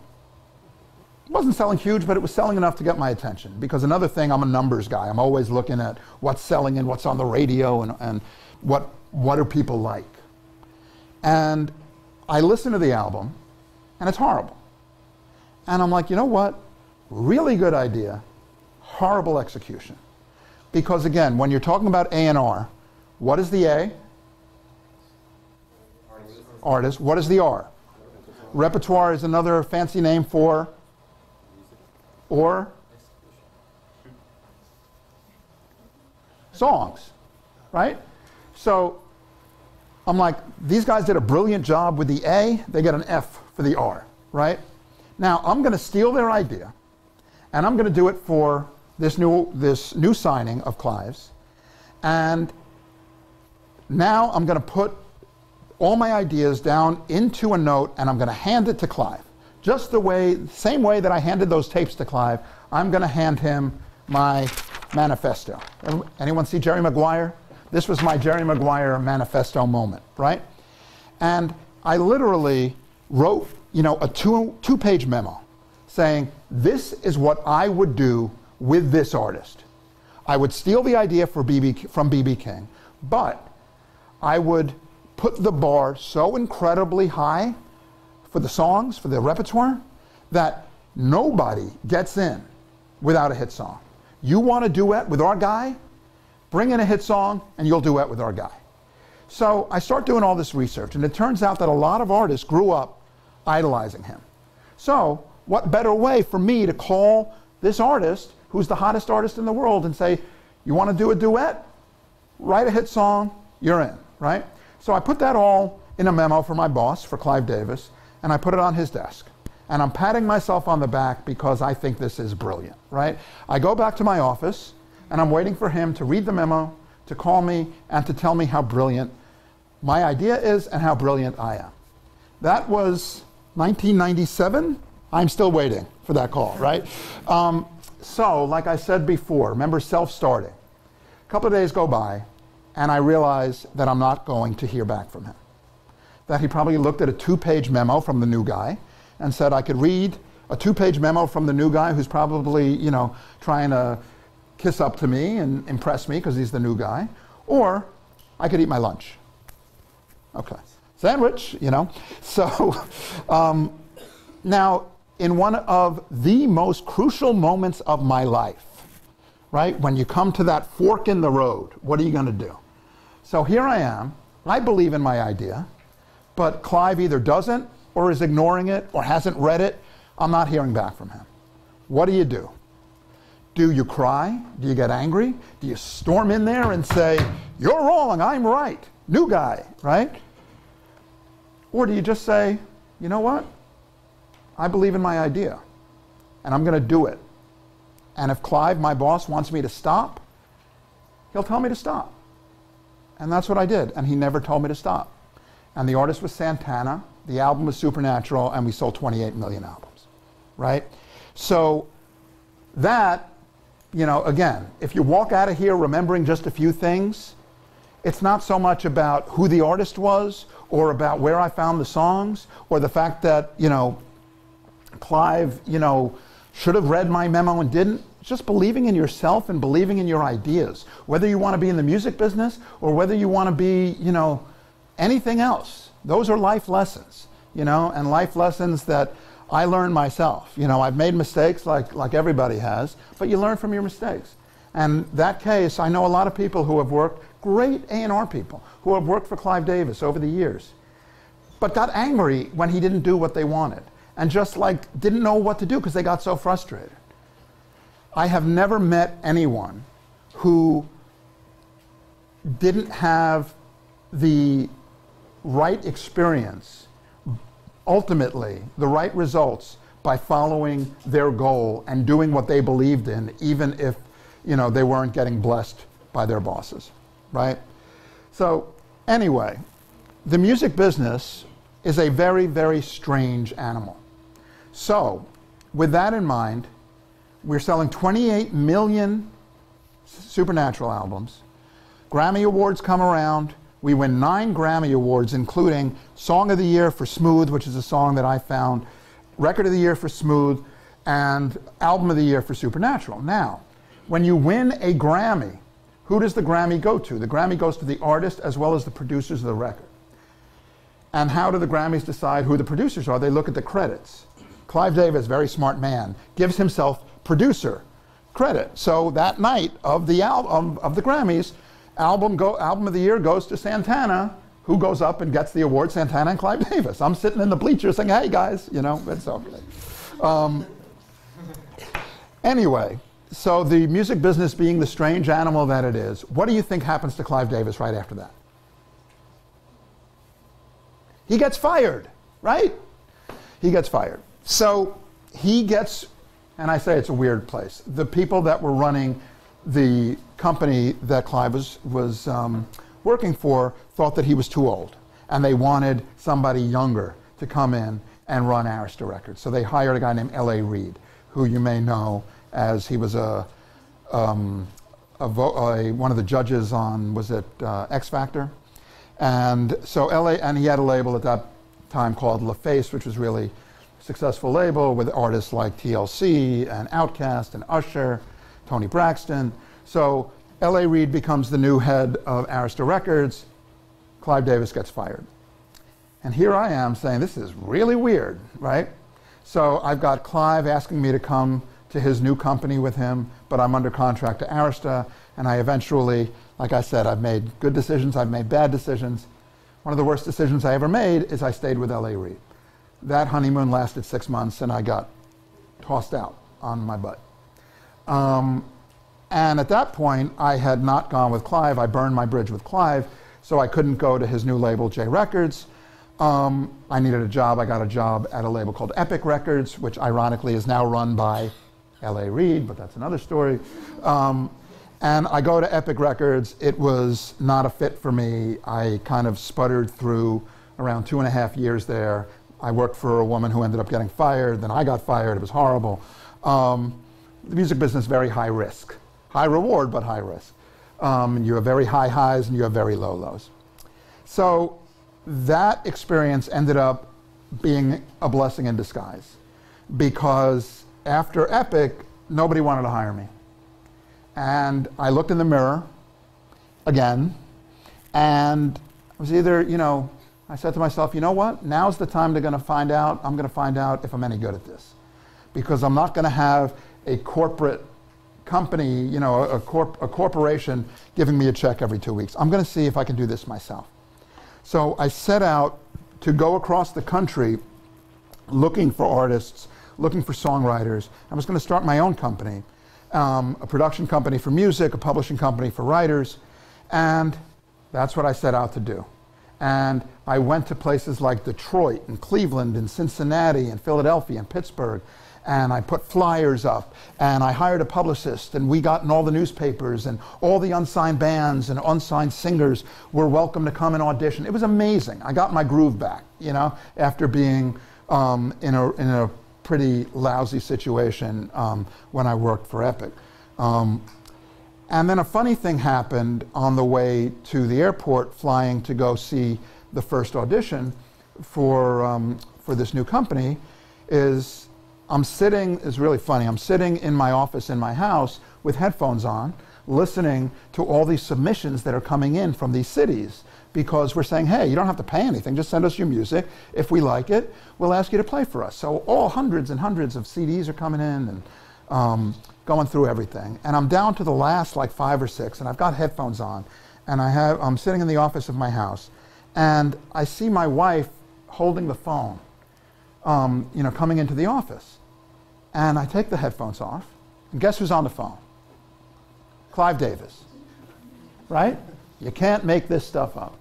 It wasn't selling huge, but it was selling enough to get my attention. Because another thing, I'm a numbers guy. I'm always looking at what's selling and what's on the radio and what do people like. And I listened to the album, and it's horrible. And I'm like, you know what? Really good idea, horrible execution. Because again, when you're talking about A&R, what is the A? Artist. What is the R? Repertoire is another fancy name for songs, right? So I'm like, these guys did a brilliant job with the A, they get an F for the R, right? Now I'm going to steal their idea, and I'm going to do it for this new signing of Clive's, and now I'm going to put all my ideas down into a note, and I'm going to hand it to Clive. Just the same way that I handed those tapes to Clive, I'm going to hand him my manifesto. Anyone see Jerry Maguire? This was my Jerry Maguire manifesto moment, right? And I literally wrote a two-page memo saying, this is what I would do with this artist. I would steal the idea from B.B. King, but I would put the bar so incredibly high for the songs, for the repertoire, that nobody gets in without a hit song. You want to duet with our guy? Bring in a hit song and you'll duet with our guy. So I start doing all this research, and it turns out that a lot of artists grew up idolizing him. So what better way for me to call this artist, who's the hottest artist in the world, and say, you want to do a duet? Write a hit song, you're in, right? So I put that all in a memo for my boss, for Clive Davis, and I put it on his desk. And I'm patting myself on the back because I think this is brilliant, right? I go back to my office, and I'm waiting for him to read the memo, to call me, and to tell me how brilliant my idea is and how brilliant I am. That was 1997. I'm still waiting for that call, right? So, like I said before, remember self-starting. A couple of days go by, and I realize that I'm not going to hear back from him. That he probably looked at a two-page memo from the new guy and said I could read a two-page memo from the new guy who's probably, trying to kiss up to me and impress me because he's the new guy, or I could eat my lunch. Okay, sandwich, So now, in one of the most crucial moments of my life, right, when you come to that fork in the road, what are you going to do? So here I am. I believe in my idea, but Clive either doesn't or is ignoring it or hasn't read it. I'm not hearing back from him. What do? Do you cry? Do you get angry? Do you storm in there and say, you're wrong, I'm right, new guy, right? Or do you just say, you know what? I believe in my idea, and I'm going to do it. And if Clive, my boss, wants me to stop, he'll tell me to stop. And that's what I did, and he never told me to stop. And the artist was Santana, the album was Supernatural, and we sold 28 million albums, right? So that, again, if you walk out of here remembering just a few things, it's not so much about who the artist was or about where I found the songs or the fact that, Clive, should have read my memo and didn't. It's just believing in yourself and believing in your ideas. Whether you want to be in the music business or whether you want to be, anything else. Those are life lessons, and life lessons that I learned myself. I've made mistakes like everybody has, but you learn from your mistakes. And that case, I know a lot of people who have worked, great A&R people, who have worked for Clive Davis over the years, but got angry when he didn't do what they wanted, and just didn't know what to do because they got so frustrated. I have never met anyone who didn't have the right experience, ultimately the right results, by following their goal and doing what they believed in, even if they weren't getting blessed by their bosses, right? So anyway, the music business is a very, very strange animal. So with that in mind, we're selling 28 million Supernatural albums. Grammy Awards come around. We win 9 Grammy Awards, including Song of the Year for Smooth, which is a song that I found, Record of the Year for Smooth, and Album of the Year for Supernatural. Now, when you win a Grammy, who does the Grammy go to? The Grammy goes to the artist as well as the producers of the record. And how do the Grammys decide who the producers are? They look at the credits. Clive Davis, very smart man, gives himself producer credit. So that night of the Grammys, album of the year goes to Santana, who goes up and gets the award, Santana and Clive Davis. I'm sitting in the bleachers saying, hey guys, it's okay. Anyway, so the music business being the strange animal that it is, what do you think happens to Clive Davis right after that? He gets fired, right? He gets fired. So he gets, and I say it's a weird place, the people that were running the company that Clive was working for thought that he was too old, and they wanted somebody younger to come in and run Arista Records. So they hired a guy named L.A. Reid, who you may know as he was one of the judges on, was it X Factor? And so and he had a label at that time called LaFace, which was really a successful label with artists like TLC and Outkast and Usher, Tony Braxton. So L.A. Reid becomes the new head of Arista Records. Clive Davis gets fired. And here I am saying, this is really weird, right? So I've got Clive asking me to come to his new company with him, but I'm under contract to Arista, and I eventually, like I said, I've made good decisions, I've made bad decisions. One of the worst decisions I ever made is I stayed with L.A. Reid. That honeymoon lasted 6 months, and I got tossed out on my butt. And at that point, I had not gone with Clive. I burned my bridge with Clive, so I couldn't go to his new label, J Records. I needed a job. I got a job at a label called Epic Records, which ironically is now run by L.A. Reid, but that's another story. And I go to Epic Records. It was not a fit for me. I kind of sputtered through around 2.5 years there. I worked for a woman who ended up getting fired. Then I got fired. It was horrible. The music business, very high risk. High reward, but high risk. You have very high highs and you have very low lows. So that experience ended up being a blessing in disguise, because after Epic, nobody wanted to hire me. And I looked in the mirror again, and it was either, I said to myself, you know what? Now's the time I'm going to find out if I'm any good at this. Because I'm not going to have a corporate company, a corporation giving me a check every 2 weeks. I'm going to see if I can do this myself. So I set out to go across the country looking for artists, looking for songwriters. I was going to start my own company, a production company for music, a publishing company for writers, and that's what I set out to do. And I went to places like Detroit and Cleveland and Cincinnati and Philadelphia and Pittsburgh, and I put flyers up, and I hired a publicist, and we got in all the newspapers, and all the unsigned bands and unsigned singers were welcome to come and audition. It was amazing. I got my groove back, after being in a pretty lousy situation when I worked for Epic. And then a funny thing happened on the way to the airport, flying to go see the first audition for this new company. It's really funny, I'm sitting in my office in my house with headphones on, listening to all these submissions that are coming in from these cities, because we're saying, hey, you don't have to pay anything, just send us your music. If we like it, we'll ask you to play for us. So all hundreds and hundreds of CDs are coming in, and going through everything. And I'm down to the last like 5 or 6, and I've got headphones on, and I'm sitting in the office of my house, and I see my wife holding the phone, coming into the office. And I take the headphones off, and guess who's on the phone? Clive Davis, right? You can't make this stuff up.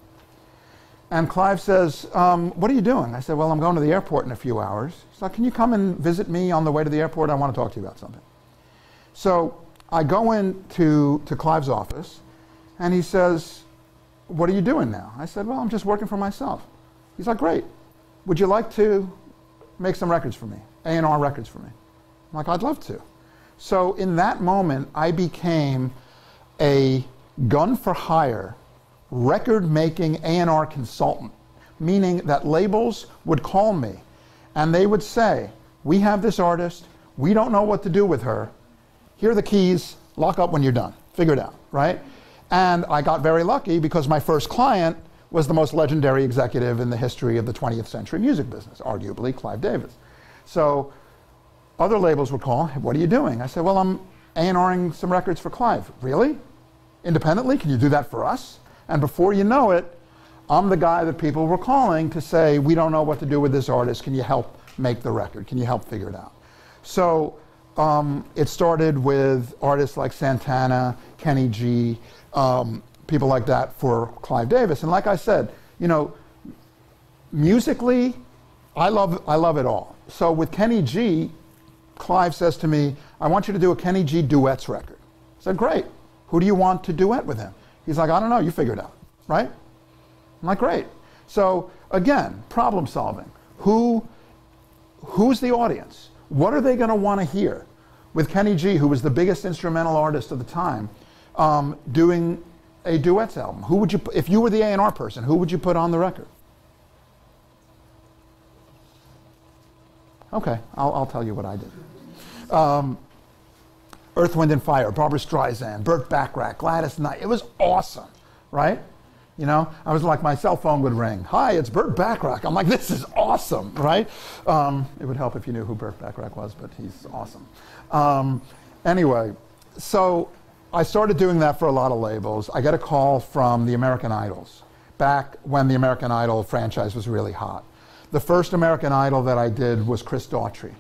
And Clive says, what are you doing? I said, well, I'm going to the airport in a few hours. He's like, can you come and visit me on the way to the airport? I want to talk to you about something. So I go into Clive's office, and he says, what are you doing now? I said, well, I'm just working for myself. He's like, great. Would you like to make some records for me, A&R records for me? I'm like, I'd love to. So in that moment, I became a gun-for-hire record-making A&R consultant, meaning that labels would call me, and they would say, we have this artist, we don't know what to do with her, here are the keys, lock up when you're done, figure it out, right? And I got very lucky, because my first client was the most legendary executive in the history of the 20th century music business, arguably Clive Davis. So other labels would call, what are you doing? I said, well, I'm A&Ring some records for Clive. Really? Independently? Can you do that for us? And before you know it, I'm the guy that people were calling to say, we don't know what to do with this artist. Can you help make the record? Can you help figure it out? So it started with artists like Santana, Kenny G, people like that for Clive Davis. And like I said, musically, I love it all. So with Kenny G, Clive says to me, I want you to do a Kenny G duets record. I said, great. Who do you want to duet with him? He's like, I don't know, you figure it out, right? I'm like, great. So again, problem solving. Who's the audience? What are they going to want to hear? With Kenny G, who was the biggest instrumental artist of the time, doing a duets album. Who would you, if you were the A&R person, who would you put on the record? Okay, I'll tell you what I did. Earth, Wind and Fire, Barbra Streisand, Burt Bacharach, Gladys Knight. It was awesome, right? You know, I was like, my cell phone would ring. Hi, it's Burt Bacharach. I'm like, this is awesome, right? It would help if you knew who Burt Bacharach was, but he's awesome. Anyway, so I started doing that for a lot of labels. I get a call from the American Idols, back when the American Idol franchise was really hot. The first American Idol that I did was Chris Daughtry.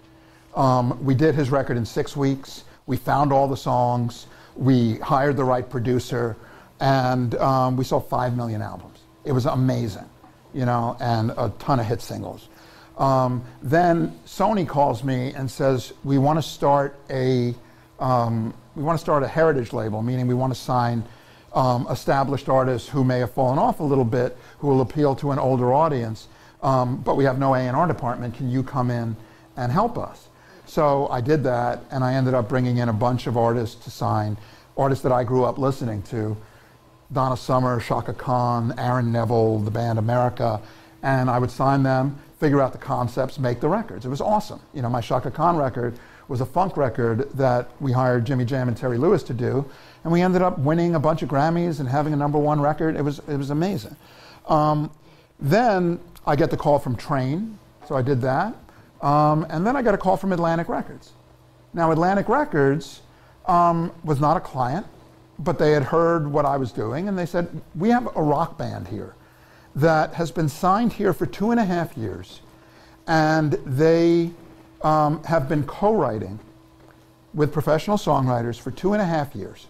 We did his record in 6 weeks. We found all the songs. We hired the right producer. And we sold 5 million albums. It was amazing, you know, and a ton of hit singles. Then Sony calls me and says, we want to start a heritage label, meaning we want to sign established artists who may have fallen off a little bit, who will appeal to an older audience, but we have no A&R department. Can you come in and help us? So I did that, and I ended up bringing in a bunch of artists to sign, artists that I grew up listening to. Donna Summer, Shaka Khan, Aaron Neville, the band America, and I would sign them, figure out the concepts, make the records. It was awesome. You know, my Shaka Khan record was a funk record that we hired Jimmy Jam and Terry Lewis to do, and we ended up winning a bunch of Grammys and having a #1 record. It was amazing. Then I get the call from Train, so I did that, and then I got a call from Atlantic Records. Now, Atlantic Records was not a client, but they had heard what I was doing, and they said, we have a rock band here that has been signed here for 2.5 years, and they have been co-writing with professional songwriters for 2.5 years.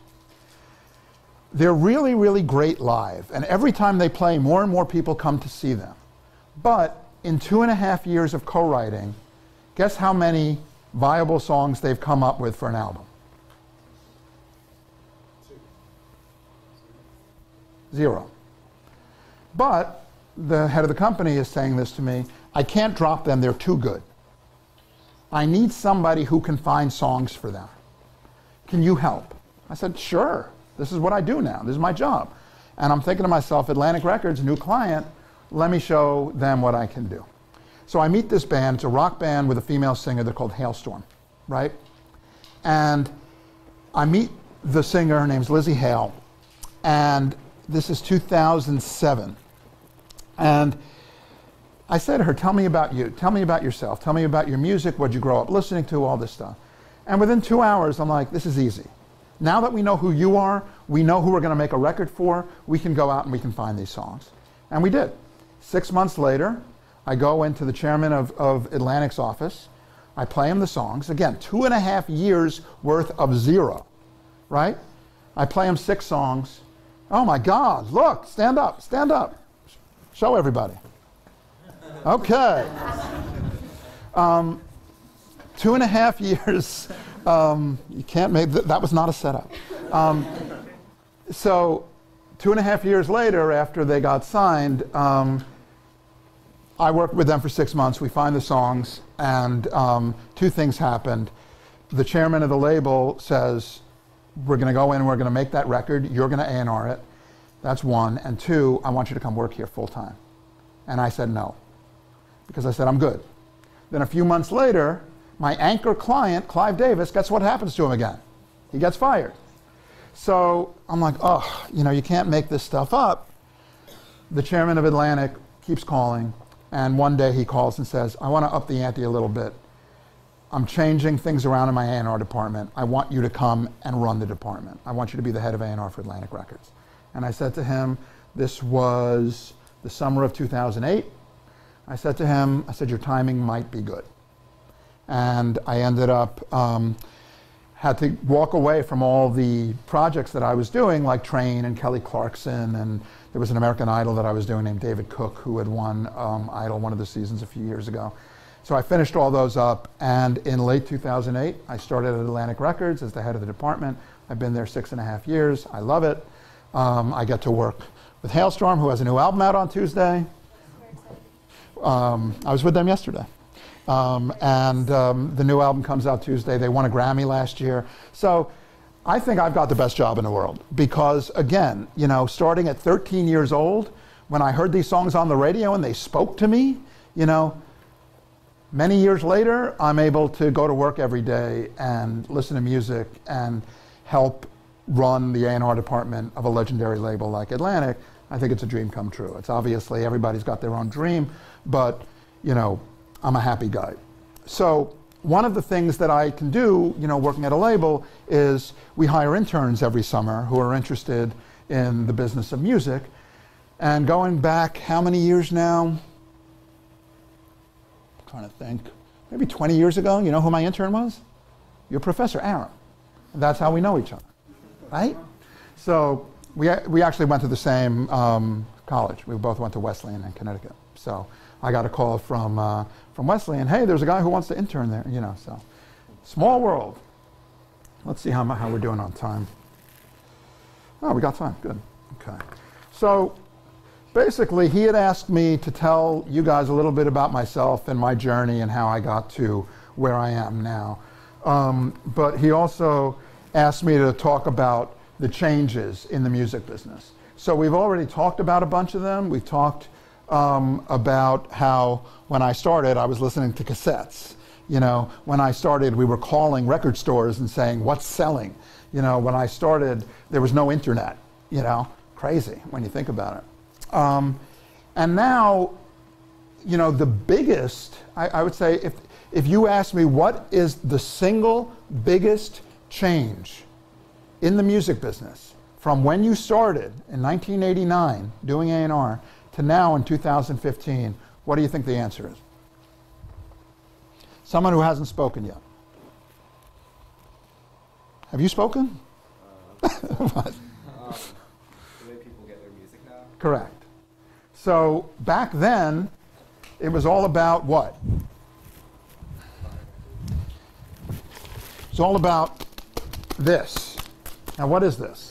They're really, really great live, and every time they play, more and more people come to see them. But in 2.5 years of co-writing, guess how many viable songs they've come up with for an album? 0. But the head of the company is saying this to me, I can't drop them, they're too good. I need somebody who can find songs for them. Can you help? I said, sure, this is what I do now, this is my job. And I'm thinking to myself, Atlantic Records, new client, let me show them what I can do. So I meet this band, it's a rock band with a female singer, they're called Hailstorm, right? And I meet the singer, her name's Lizzie Hale, and this is 2007. And I said to her, tell me about you, tell me about yourself, tell me about your music, what'd you grow up listening to, all this stuff. And within 2 hours, I'm like, this is easy. Now that we know who you are, we know who we're gonna make a record for, we can go out and we can find these songs. And we did. 6 months later, I go into the chairman of Atlantic's office, I play him the songs, again, 2.5 years worth of 0, right? I play him 6 songs. Oh my God, look, stand up, show everybody. Okay. 2.5 years, you can't make, that was not a setup. So 2.5 years later, after they got signed, I worked with them for 6 months, we find the songs, and 2 things happened. The chairman of the label says, we're gonna go in, we're gonna make that record, you're gonna A&R it. That's 1. And 2, I want you to come work here full time. And I said no, because I said, I'm good. Then a few months later, my anchor client, Clive Davis, guess what happens to him again? He gets fired. So I'm like, oh, you know, you can't make this stuff up. The chairman of Atlantic keeps calling, and one day he calls and says, I want to up the ante a little bit. I'm changing things around in my A&R department. I want you to come and run the department. I want you to be the head of A&R for Atlantic Records. And I said to him, this was the summer of 2008. I said to him, I said, your timing might be good. And I ended up, had to walk away from all the projects that I was doing, like Train and Kelly Clarkson, and there was an American Idol that I was doing named David Cook, who had won Idol one of the seasons a few years ago. So I finished all those up, and in late 2008, I started at Atlantic Records as the head of the department. I've been there 6.5 years. I love it. I get to work with Hailstorm, who has a new album out on Tuesday. I was with them yesterday. The new album comes out Tuesday. They won a Grammy last year. So I think I've got the best job in the world because, again, you know, starting at 13 years old, when I heard these songs on the radio and they spoke to me, you know, Many years later, I'm able to go to work every day and listen to music and help run the A&R department of a legendary label like Atlantic. I think it's a dream come true. It's obviously everybody's got their own dream, but you know, I'm a happy guy. So one of the things that I can do, you know, working at a label is we hire interns every summer who are interested in the business of music. And going back, how many years now? I'm trying to think. Maybe 20 years ago, you know who my intern was? Your professor, Aaron. That's how we know each other, right? So we actually went to the same college. We both went to Wesleyan in Connecticut. So I got a call from Wesleyan, hey, there's a guy who wants to intern there, you know, so. Small world. Let's see how we're doing on time. Oh, we got time, good, okay. So basically, he had asked me to tell you guys a little bit about myself and my journey and how I got to where I am now. But he also asked me to talk about the changes in the music business. So we've already talked about a bunch of them. We've talked about how when I started, I was listening to cassettes. You know, when I started, we were calling record stores and saying, what's selling? You know, when I started, there was no internet, you know, crazy when you think about it. And now, you know, the biggest, I would say, if you ask me what is the single biggest change in the music business from when you started in 1989 doing A&R to now in 2015, what do you think the answer is? Someone who hasn't spoken yet. Have you spoken? The way people get their music now? Correct. So back then, it was all about what? It's all about this. Now what is this?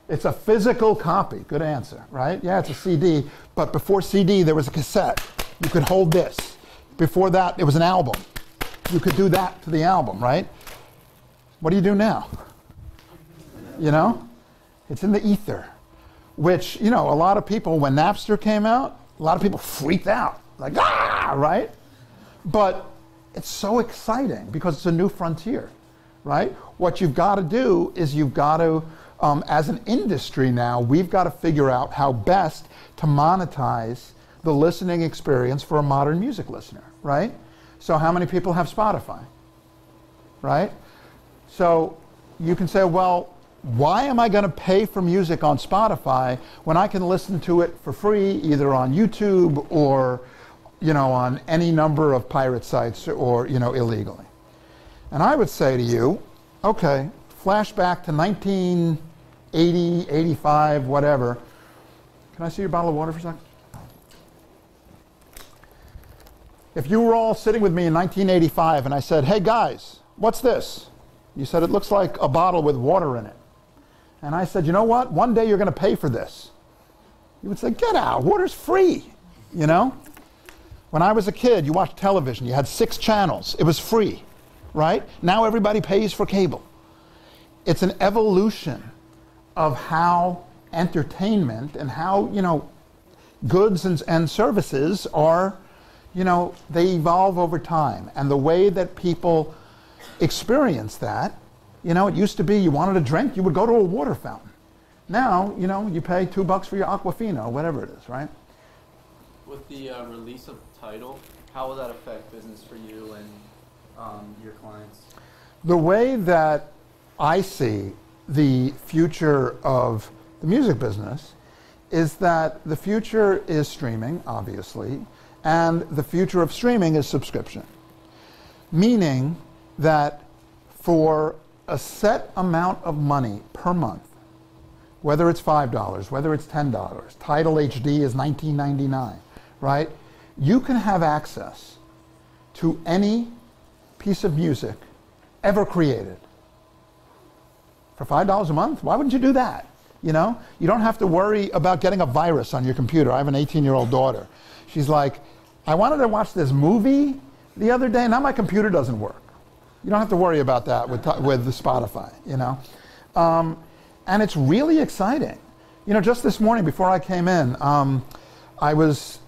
It's a physical copy. Good answer, right? Yeah, it's a CD, but before CD there was a cassette. You could hold this. Before that, it was an album. You could do that to the album, right? What do you do now? You know? It's in the ether, which, you know, a lot of people, when Napster came out, a lot of people freaked out. Like, ah, right? But it's so exciting because it's a new frontier, right? What you've got to do is you've got to, as an industry now, we've got to figure out how best to monetize the listening experience for a modern music listener, right? So how many people have Spotify, right? So you can say, well, why am I going to pay for music on Spotify when I can listen to it for free either on YouTube or, you know, on any number of pirate sites or, you know, illegally? And I would say to you, okay, flashback to 1980, 85, whatever. Can I see your bottle of water for a second? If you were all sitting with me in 1985 and I said, hey guys, what's this? You said, it looks like a bottle with water in it. And I said, you know what? One day you're going to pay for this. You would say, get out, water's free, you know? When I was a kid, you watched television, you had 6 channels, it was free, right? Now everybody pays for cable. It's an evolution of how entertainment and how, you know, goods and services are, you know, they evolve over time. And the way that people experience that, you know, it used to be you wanted a drink, you would go to a water fountain. Now, you know, you pay $2 for your Aquafina or whatever it is, right? With the release of Tidal, how will that affect business for you and your clients? The way that I see the future of the music business is that the future is streaming, obviously, and the future of streaming is subscription. Meaning that for a set amount of money per month, whether it's $5, whether it's $10, Tidal HD is $19.99, right? You can have access to any piece of music ever created. For $5 a month, why wouldn't you do that? You know, you don't have to worry about getting a virus on your computer. I have an 18-year-old daughter. She's like, I wanted to watch this movie the other day, now my computer doesn't work. You don't have to worry about that with the Spotify, you know. And it's really exciting. You know, just this morning before I came in, I was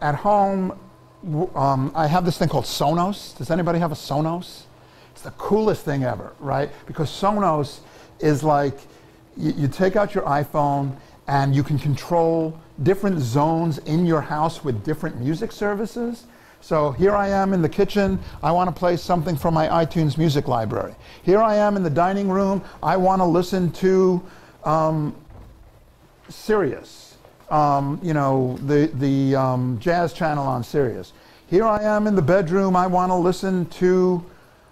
at home I have this thing called Sonos. Does anybody have a Sonos? It's the coolest thing ever, right? Because Sonos is like, you take out your iPhone and you can control different zones in your house with different music services. So here I am in the kitchen, I want to play something from my iTunes music library. Here I am in the dining room, I want to listen to Sirius, the jazz channel on Sirius. Here I am in the bedroom, I want to listen to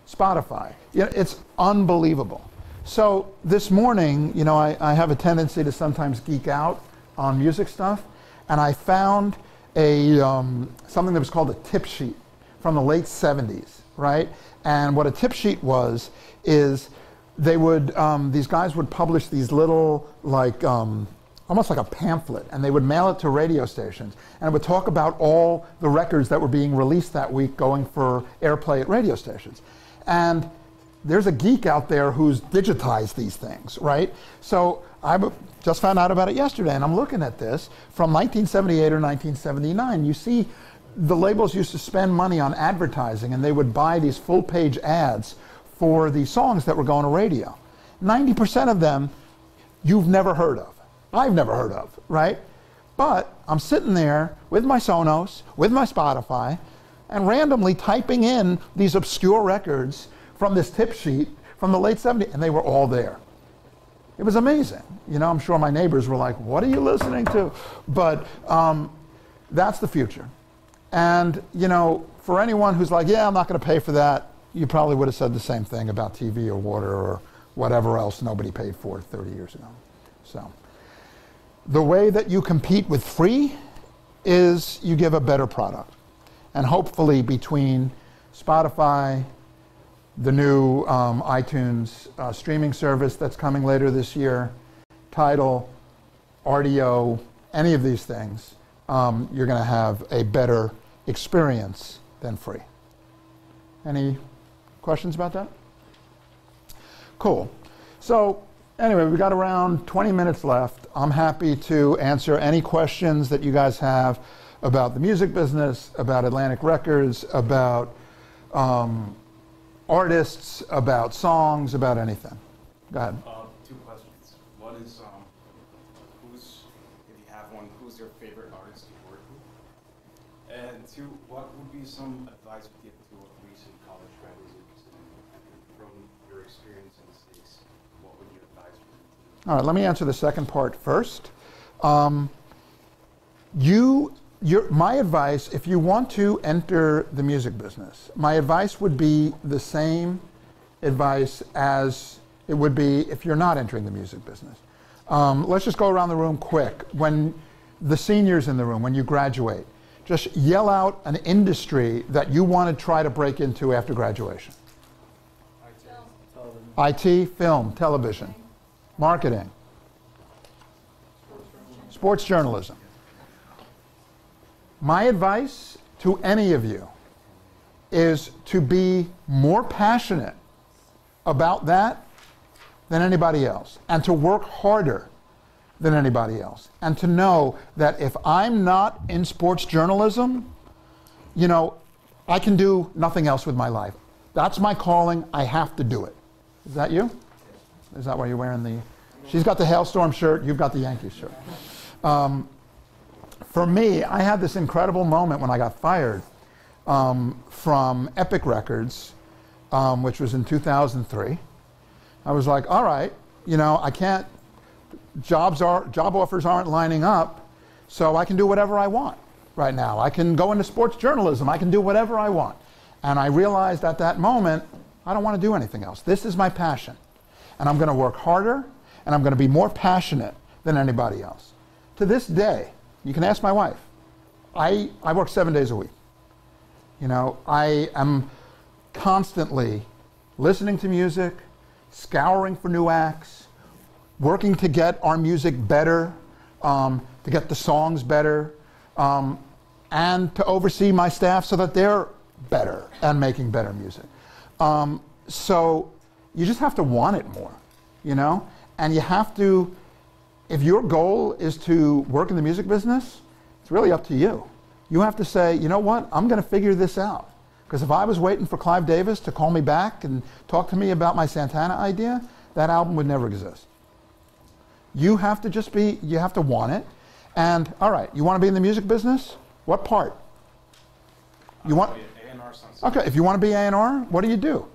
Spotify. It's unbelievable. So this morning, I have a tendency to sometimes geek out on music stuff, and I found something that was called a tip sheet from the late 70s, right? And what a tip sheet was is they would, these guys would publish these little, almost like a pamphlet, and they would mail it to radio stations, and it would talk about all the records that were being released that week going for airplay at radio stations. And there's a geek out there who's digitized these things, right? So I just found out about it yesterday, and I'm looking at this from 1978 or 1979. You see, the labels used to spend money on advertising, and they would buy these full-page ads for the songs that were going to radio. 90% of them you've never heard of. I've never heard of, right? But I'm sitting there with my Sonos, with my Spotify, and randomly typing in these obscure records from this tip sheet from the late 70s, and they were all there. It was amazing. I'm sure my neighbors were like, what are you listening to? But that's the future. And, for anyone who's like, yeah, I'm not going to pay for that, you probably would have said the same thing about TV or water or whatever else nobody paid for 30 years ago. So the way that you compete with free is you give a better product. And hopefully between Spotify, the new iTunes streaming service that's coming later this year, Tidal, RDO, any of these things, you're going to have a better experience than free. Any questions about that? Cool. So anyway, we've got around 20 minutes left. I'm happy to answer any questions that you guys have about the music business, about Atlantic Records, about artists, about songs, about anything. Go ahead. Two questions. One is, if you have one, who's your favorite artist you work with? And two, what would be some advice you give to a recent college graduate interested in, from your experience in the States, what would you advise them to do? All right, let me answer the second part first. My advice, if you want to enter the music business, my advice would be the same advice as it would be if you're not entering the music business. Let's just go around the room quick. When the seniors in the room, when you graduate, just yell out an industry that you want to try to break into after graduation. IT, film, television, marketing, sports journalism. My advice to any of you is to be more passionate about that than anybody else, and to work harder than anybody else, and to know that if I'm not in sports journalism, I can do nothing else with my life. That's my calling. I have to do it. Is that you? Is that why you're wearing the... She's got the Hailstorm shirt, you've got the Yankees shirt. For me, I had this incredible moment when I got fired from Epic Records, which was in 2003. I was like, all right, I can't, job offers aren't lining up, so I can do whatever I want right now. I can go into sports journalism, I can do whatever I want. And I realized at that moment, I don't want to do anything else. This is my passion. And I'm going to work harder, and I'm going to be more passionate than anybody else. To this day, you can ask my wife, I work 7 days a week. I am constantly listening to music, scouring for new acts, working to get our music better, to get the songs better, and to oversee my staff so that they're better and making better music. So you just have to want it more, and you have to, if your goal is to work in the music business, it's really up to you. You have to say, you know what, I'm going to figure this out. Because if I was waiting for Clive Davis to call me back and talk to me about my Santana idea, that album would never exist. You have to just be, you have to want it. And, all right, you want to be in the music business? What part? You want, A&R sounds okay, if you want to be A&R, what do?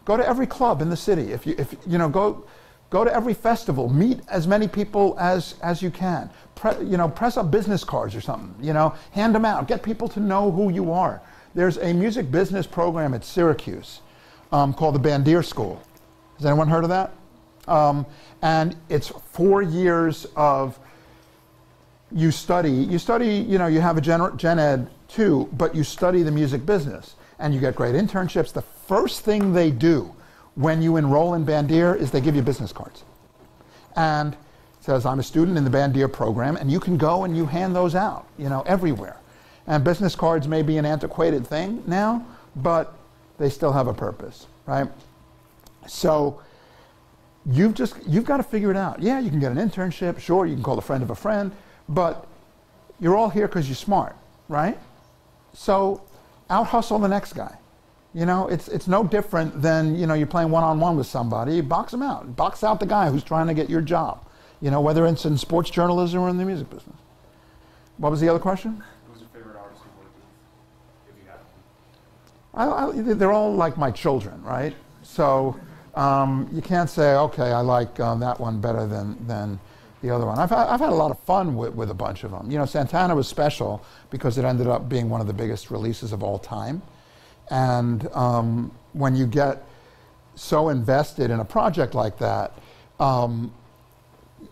Go to every club in the city. If you know, go to every festival. Meet as many people as you can. Press up business cards or something. You know, hand them out. Get people to know who you are. There's a music business program at Syracuse called the Bandier School. Has anyone heard of that? And it's 4 years of you study, you know, you have a gen ed too, but you study the music business and you get great internships. The first thing they do when you enroll in Bandier is they give you business cards. And it says, I'm a student in the Bandier program, and you can go and you hand those out, you know, everywhere. And business cards may be an antiquated thing now, but they still have a purpose, right? So you've got to figure it out. Yeah, you can get an internship, sure, you can call a friend of a friend, but you're all here because you're smart, right? So out hustle the next guy. You know, it's no different than, you know, you're playing one-on-one with somebody, box them out. Box out the guy who's trying to get your job, you know, whether it's in sports journalism or in the music business. What was the other question? Who's your favorite artist you work with, if you have them? They're all like my children, right? So you can't say, okay, I like that one better than the other one. I've had a lot of fun with a bunch of them. You know, Santana was special because it ended up being one of the biggest releases of all time. And when you get so invested in a project like that,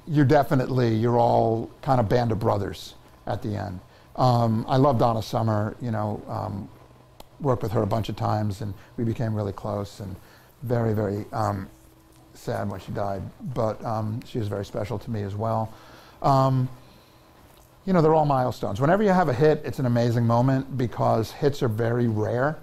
you're all kind of band of brothers at the end. I love Donna Summer, you know, worked with her a bunch of times, and we became really close, and very, very sad when she died, but she was very special to me as well. You know, they're all milestones. Whenever you have a hit, it's an amazing moment because hits are very rare,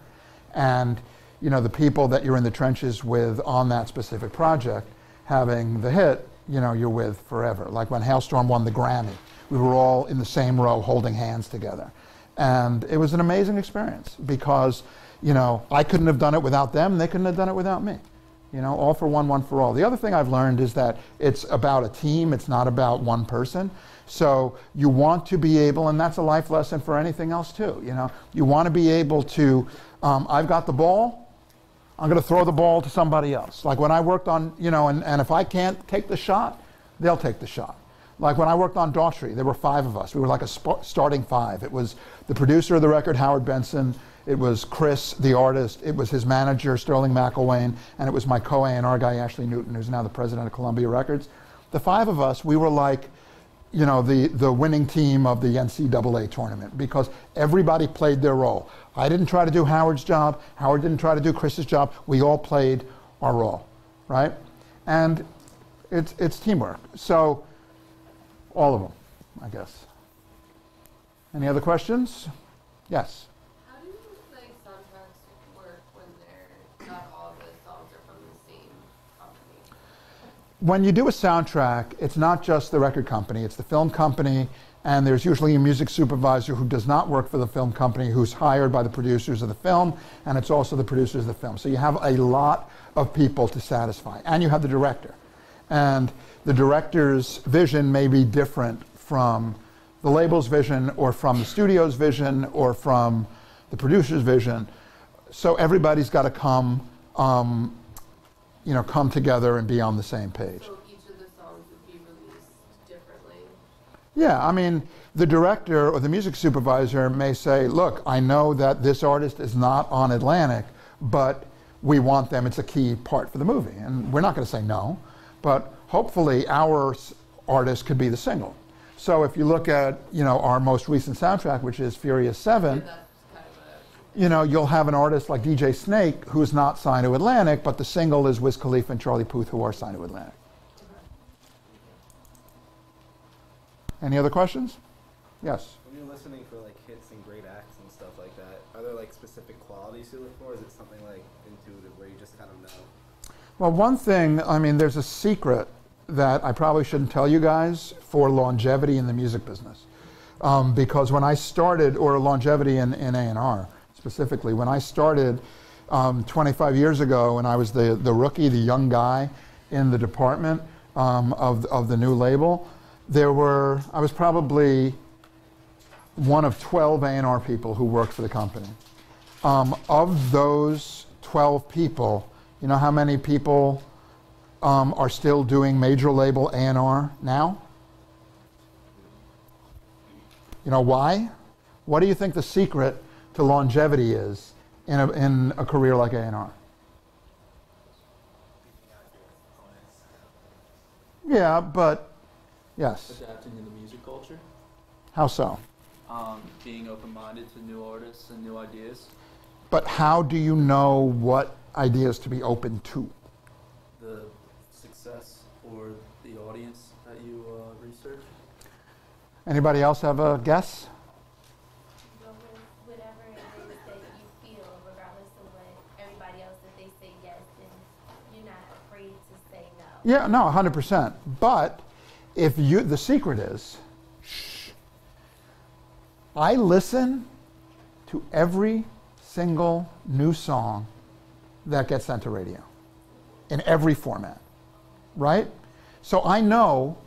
and you know, the people that you're in the trenches with on that specific project, having the hit, you know, you're with forever. Like when Hailstorm won the Grammy, we were all in the same row holding hands together. And it was an amazing experience because, you know, I couldn't have done it without them, they couldn't have done it without me. You know, all for one for all. The other thing I've learned is that it's about a team, it's not about one person. So you want to be able, and that's a life lesson for anything else too, you know, you want to be able to, I've got the ball, I'm going to throw the ball to somebody else. Like when I worked on, you know, and if I can't take the shot, they'll take the shot. Like when I worked on Daughtry, there were 5 of us. We were like a starting 5. It was the producer of the record, Howard Benson. It was Chris, the artist. It was his manager, Sterling McElwain. And it was my co-A&R guy, Ashley Newton, who's now the president of Columbia Records. The 5 of us, we were like, you know, the winning team of the NCAA tournament because everybody played their role. I didn't try to do Howard's job. Howard didn't try to do Chris's job. We all played our role, right? And it's teamwork. So all of them, I guess. Any other questions? Yes. How do like soundtracks work when they're not all the songs are from the same company? When you do a soundtrack, it's not just the record company, it's the film company, and there's usually a music supervisor who does not work for the film company, who's hired by the producers of the film, and it's also the producers of the film. So you have a lot of people to satisfy, and you have the director. And the director's vision may be different from the label's vision or from the studio's vision or from the producer's vision. So everybody's got to come, you know, come together and be on the same page. So each of the songs would be released differently? Yeah, I mean, the director or the music supervisor may say, look, I know that this artist is not on Atlantic, but we want them, it's a key part for the movie. And we're not going to say no, but hopefully our artist could be the single. So if you look at, you know, our most recent soundtrack, which is Furious 7, you know, you'll have an artist like DJ Snake who's not signed to Atlantic, but the single is Wiz Khalifa and Charlie Puth who are signed to Atlantic. Any other questions? Yes. When you're listening for like hits and great acts and stuff like that, are there like specific qualities you look for? Or is it something like intuitive where you just kind of know? Well, one thing, I mean, there's a secret that I probably shouldn't tell you guys for longevity in the music business. Because when I started, or longevity in A&R specifically, when I started 25 years ago, and I was the rookie, the young guy in the department of the new label, I was probably one of 12 A&R people who worked for the company. Of those 12 people, you know how many people are still doing major label A&R now? You know why? What do you think the secret to longevity is in a career like A&R? Yeah, but yes. Adapting to the music culture. How so? Being open-minded to new artists and new ideas. But how do you know what ideas to be open to? The success or the audience that you research. Anybody else have a guess? Go with whatever it is that you feel, regardless of what everybody else that they say yes, and you're not afraid to say no. Yeah, no, 100%. But if the secret is, I listen to every single new song that gets sent to radio in every format, right? So I know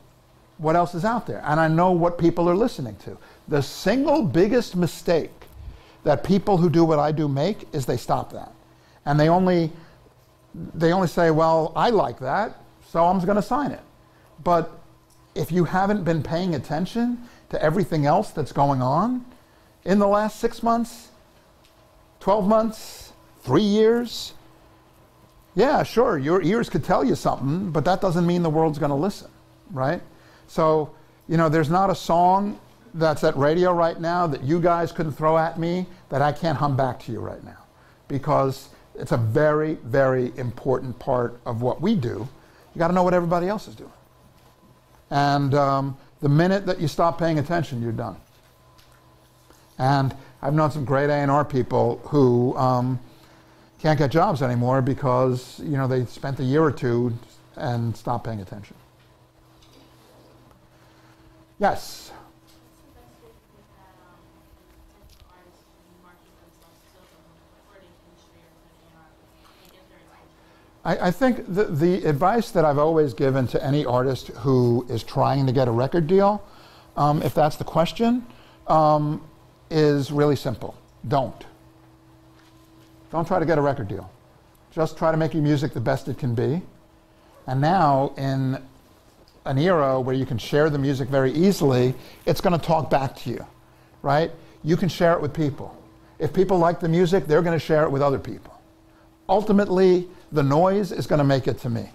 what else is out there, and I know what people are listening to. The single biggest mistake that people who do what I do make is they stop that. And they only say, well, I like that, so I'm going to sign it. But if you haven't been paying attention to everything else that's going on in the last 6 months, 12 months, 3 years, yeah, sure, your ears could tell you something, but that doesn't mean the world's going to listen, right? So, you know, there's not a song that's at radio right now that you guys couldn't throw at me that I can't hum back to you right now, because it's a very, very important part of what we do. You got to know what everybody else is doing. And the minute that you stop paying attention, you're done. And I've known some great A&R people who can't get jobs anymore because, you know, they spent a year or two and stopped paying attention. Yes? I think the advice that I've always given to any artist who is trying to get a record deal, if that's the question, is really simple. Don't try to get a record deal. Just try to make your music the best it can be. And now, in an era where you can share the music very easily, it's going to talk back to you, right? You can share it with people. If people like the music, they're going to share it with other people. Ultimately, the noise is going to make it to me.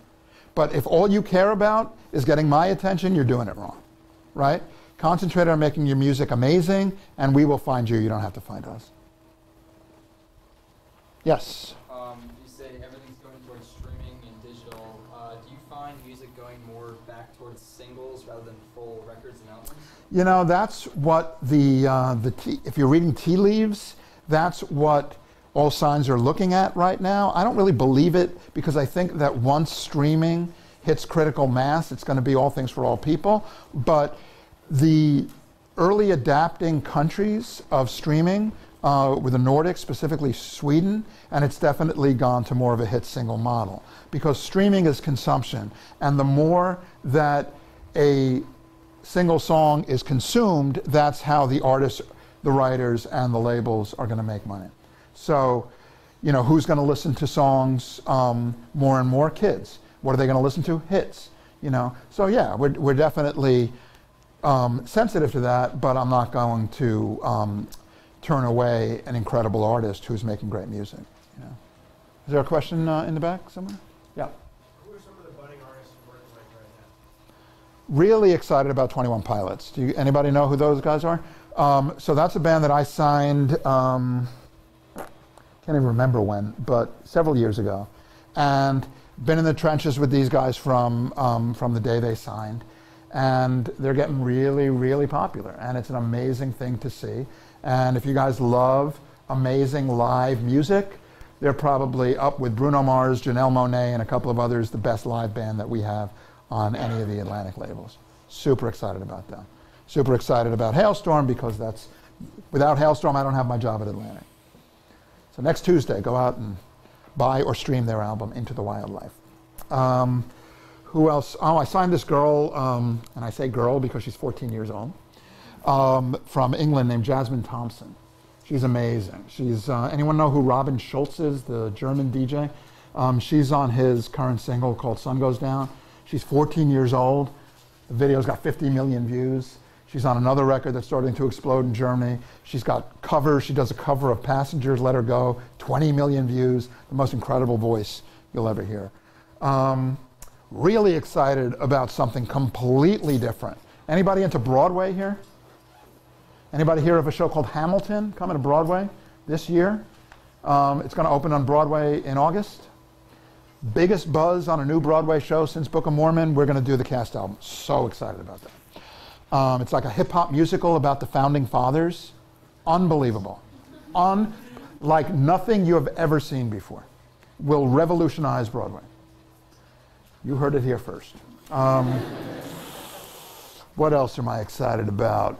But if all you care about is getting my attention, you're doing it wrong, right? Concentrate on making your music amazing, and we will find you. You don't have to find us. Yes? You say everything's going towards streaming and digital. Do you find music going more back towards singles rather than full records and albums? You know, that's what if you're reading tea leaves, that's what all signs are looking at right now. I don't really believe it, because I think that once streaming hits critical mass, it's going to be all things for all people. But the early adapting countries of streaming were the Nordics, specifically Sweden, and it's definitely gone to more of a hit single model, because streaming is consumption, and the more that a single song is consumed, that's how the artists, the writers, and the labels are going to make money. So, you know, who's going to listen to songs more and more? Kids. What are they going to listen to? Hits. You know. So yeah, we're definitely sensitive to that, but I'm not going to turn away an incredible artist who's making great music. You know. Is there a question in the back somewhere? Yeah. Who are some of the budding artists you're working with right now? Really excited about 21 Pilots. Anybody know who those guys are? So that's a band that I signed, can't even remember when, but several years ago. And been in the trenches with these guys from the day they signed. And they're getting really, really popular. And it's an amazing thing to see. And if you guys love amazing live music, they're probably up with Bruno Mars, Janelle Monáe, and a couple of others, the best live band that we have on any of the Atlantic labels. Super excited about them. super excited about Hailstorm because without Hailstorm, I don't have my job at Atlantic. So next Tuesday, go out and buy or stream their album, Into the Wildlife. Who else? Oh, I signed this girl, and I say girl because she's 14 years old, from England named Jasmine Thompson. She's amazing. Anyone know who Robin Schulz is, the German DJ? She's on his current single called Sun Goes Down. She's 14 years old. The video's got 50 million views. She's on another record that's starting to explode in Germany. She's got covers. She does a cover of Passengers, Let Her Go, 20 million views, the most incredible voice you'll ever hear. Really excited about something completely different. Anybody into Broadway here? Anybody hear of a show called Hamilton coming to Broadway this year? It's going to open on Broadway in August. Biggest buzz on a new Broadway show since Book of Mormon. We're going to do the cast album. So excited about that. It's like a hip-hop musical about the Founding Fathers. Unbelievable. Like nothing you have ever seen before. Will revolutionize Broadway. You heard it here first. What else am I excited about?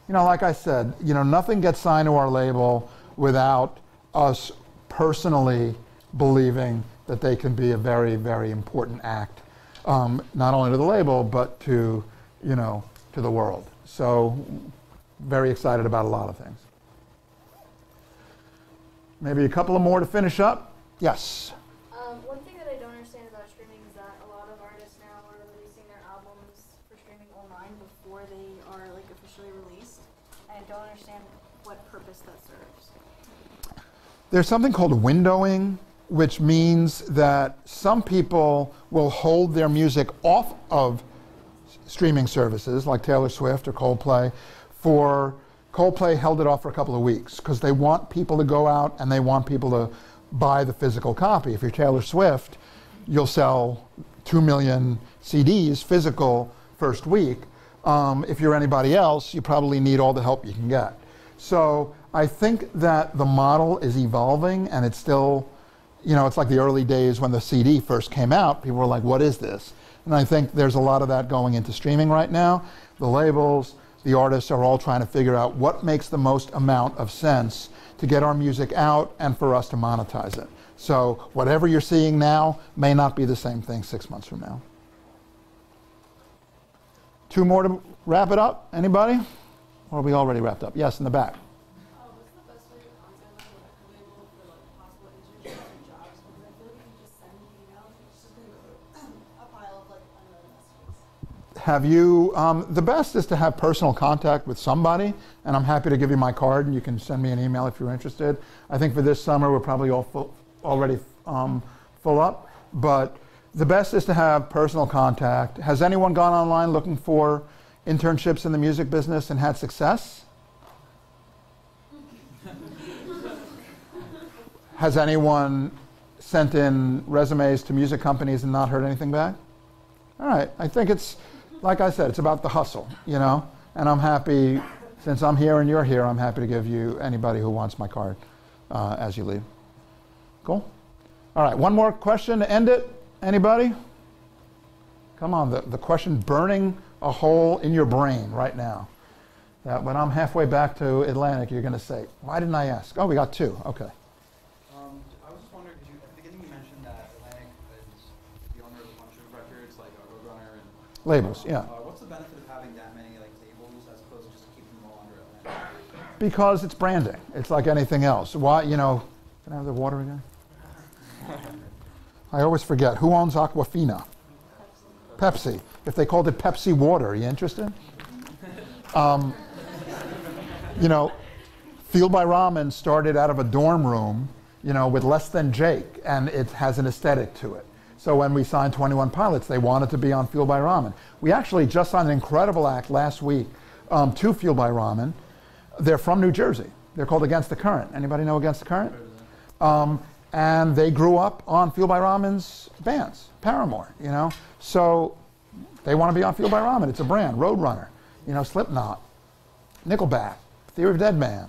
Like I said, nothing gets signed to our label without us personally believing that they can be a very, very important act, not only to the label, but to the world. So, very excited about a lot of things. Maybe a couple of more to finish up. Yes? One thing that I don't understand about streaming is that a lot of artists now are releasing their albums for streaming online before they are officially released. I don't understand what purpose that serves. There's something called windowing, which means that some people will hold their music off of streaming services like Taylor Swift or Coldplay. Coldplay held it off for a couple of weeks because they want people to go out and they want people to buy the physical copy. If you're Taylor Swift, you'll sell 2 million CDs physical first week. If you're anybody else, you probably need all the help you can get. So I think that the model is evolving, and it's still, it's like the early days when the CD first came out. People were like, what is this? And I think there's a lot of that going into streaming right now. The labels, the artists are all trying to figure out what makes the most amount of sense to get our music out and for us to monetize it. So whatever you're seeing now may not be the same thing 6 months from now. 2 more to wrap it up. Anybody? Or are we already wrapped up? Yes, in the back. What's the best way to contact a record label for possible internships or jobs? Because I feel like if you just send an email, it's just going to go to a pile of unread messages. Have you, the best is to have personal contact with somebody, and I'm happy to give you my card and you can send me an email if you're interested. I think for this summer we're probably all already full up, but the best is to have personal contact. Has anyone gone online looking for internships in the music business and had success? Has anyone sent in resumes to music companies and not heard anything back? All right, I think it's, like I said, it's about the hustle, and I'm happy, since I'm here and you're here, I'm happy to give you anybody who wants my card as you leave. Cool? All right, one more question to end it. Anybody? Come on, the question burning a hole in your brain right now. That when I'm halfway back to Atlantic, you're going to say, why didn't I ask? Oh, we got 2. Okay. I was just wondering, because at the beginning you mentioned that Atlantic is the owner of a bunch of records, like Roadrunner and... Labels, yeah. What's the benefit of having that many labels as opposed to just keeping them all under Atlantic? Because it's branding. It's like anything else. Why, can I have the water again? I always forget. Who owns Aquafina? Pepsi. If they called it Pepsi Water, are you interested? Fueled by Ramen started out of a dorm room, with less than Jake, and it has an aesthetic to it. So when we signed 21 Pilots, they wanted to be on Fueled by Ramen. We actually just signed an incredible act last week to Fueled by Ramen. They're from New Jersey. They're called Against the Current. Anybody know Against the Current? And they grew up on Fueled by Ramen's bands, Paramore, So they want to be on Fueled by Ramen. It's a brand. Roadrunner, Slipknot, Nickelback, Theory of a Dead Man,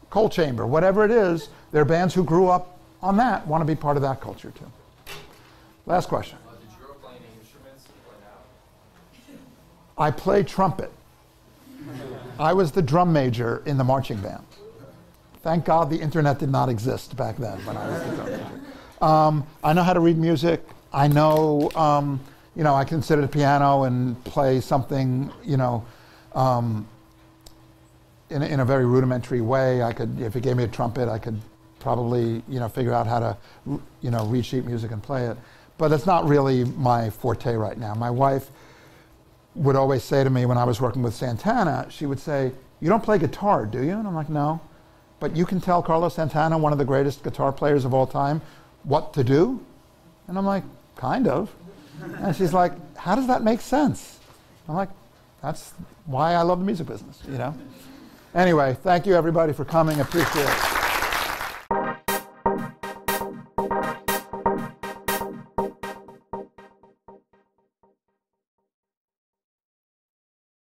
Cold Chamber, whatever it is, they're bands who grew up on that, want to be part of that culture too. Last question. Did you grow up playing any instruments or I play trumpet. I was the drum major in the marching band. Thank God the internet did not exist back then when I was the drum major. I know how to read music. I know, I can sit at a piano and play something, in a very rudimentary way. I could, if it gave me a trumpet, I could probably, figure out how to, read sheet music and play it. But it's not really my forte right now. My wife would always say to me when I was working with Santana, she would say, "You don't play guitar, do you?" And I'm like, "No." "But you can tell Carlos Santana, one of the greatest guitar players of all time, what to do?" And I'm like, "Kind of." And she's like, "How does that make sense?" I'm like, "That's why I love the music business, Anyway, thank you everybody for coming. Appreciate it.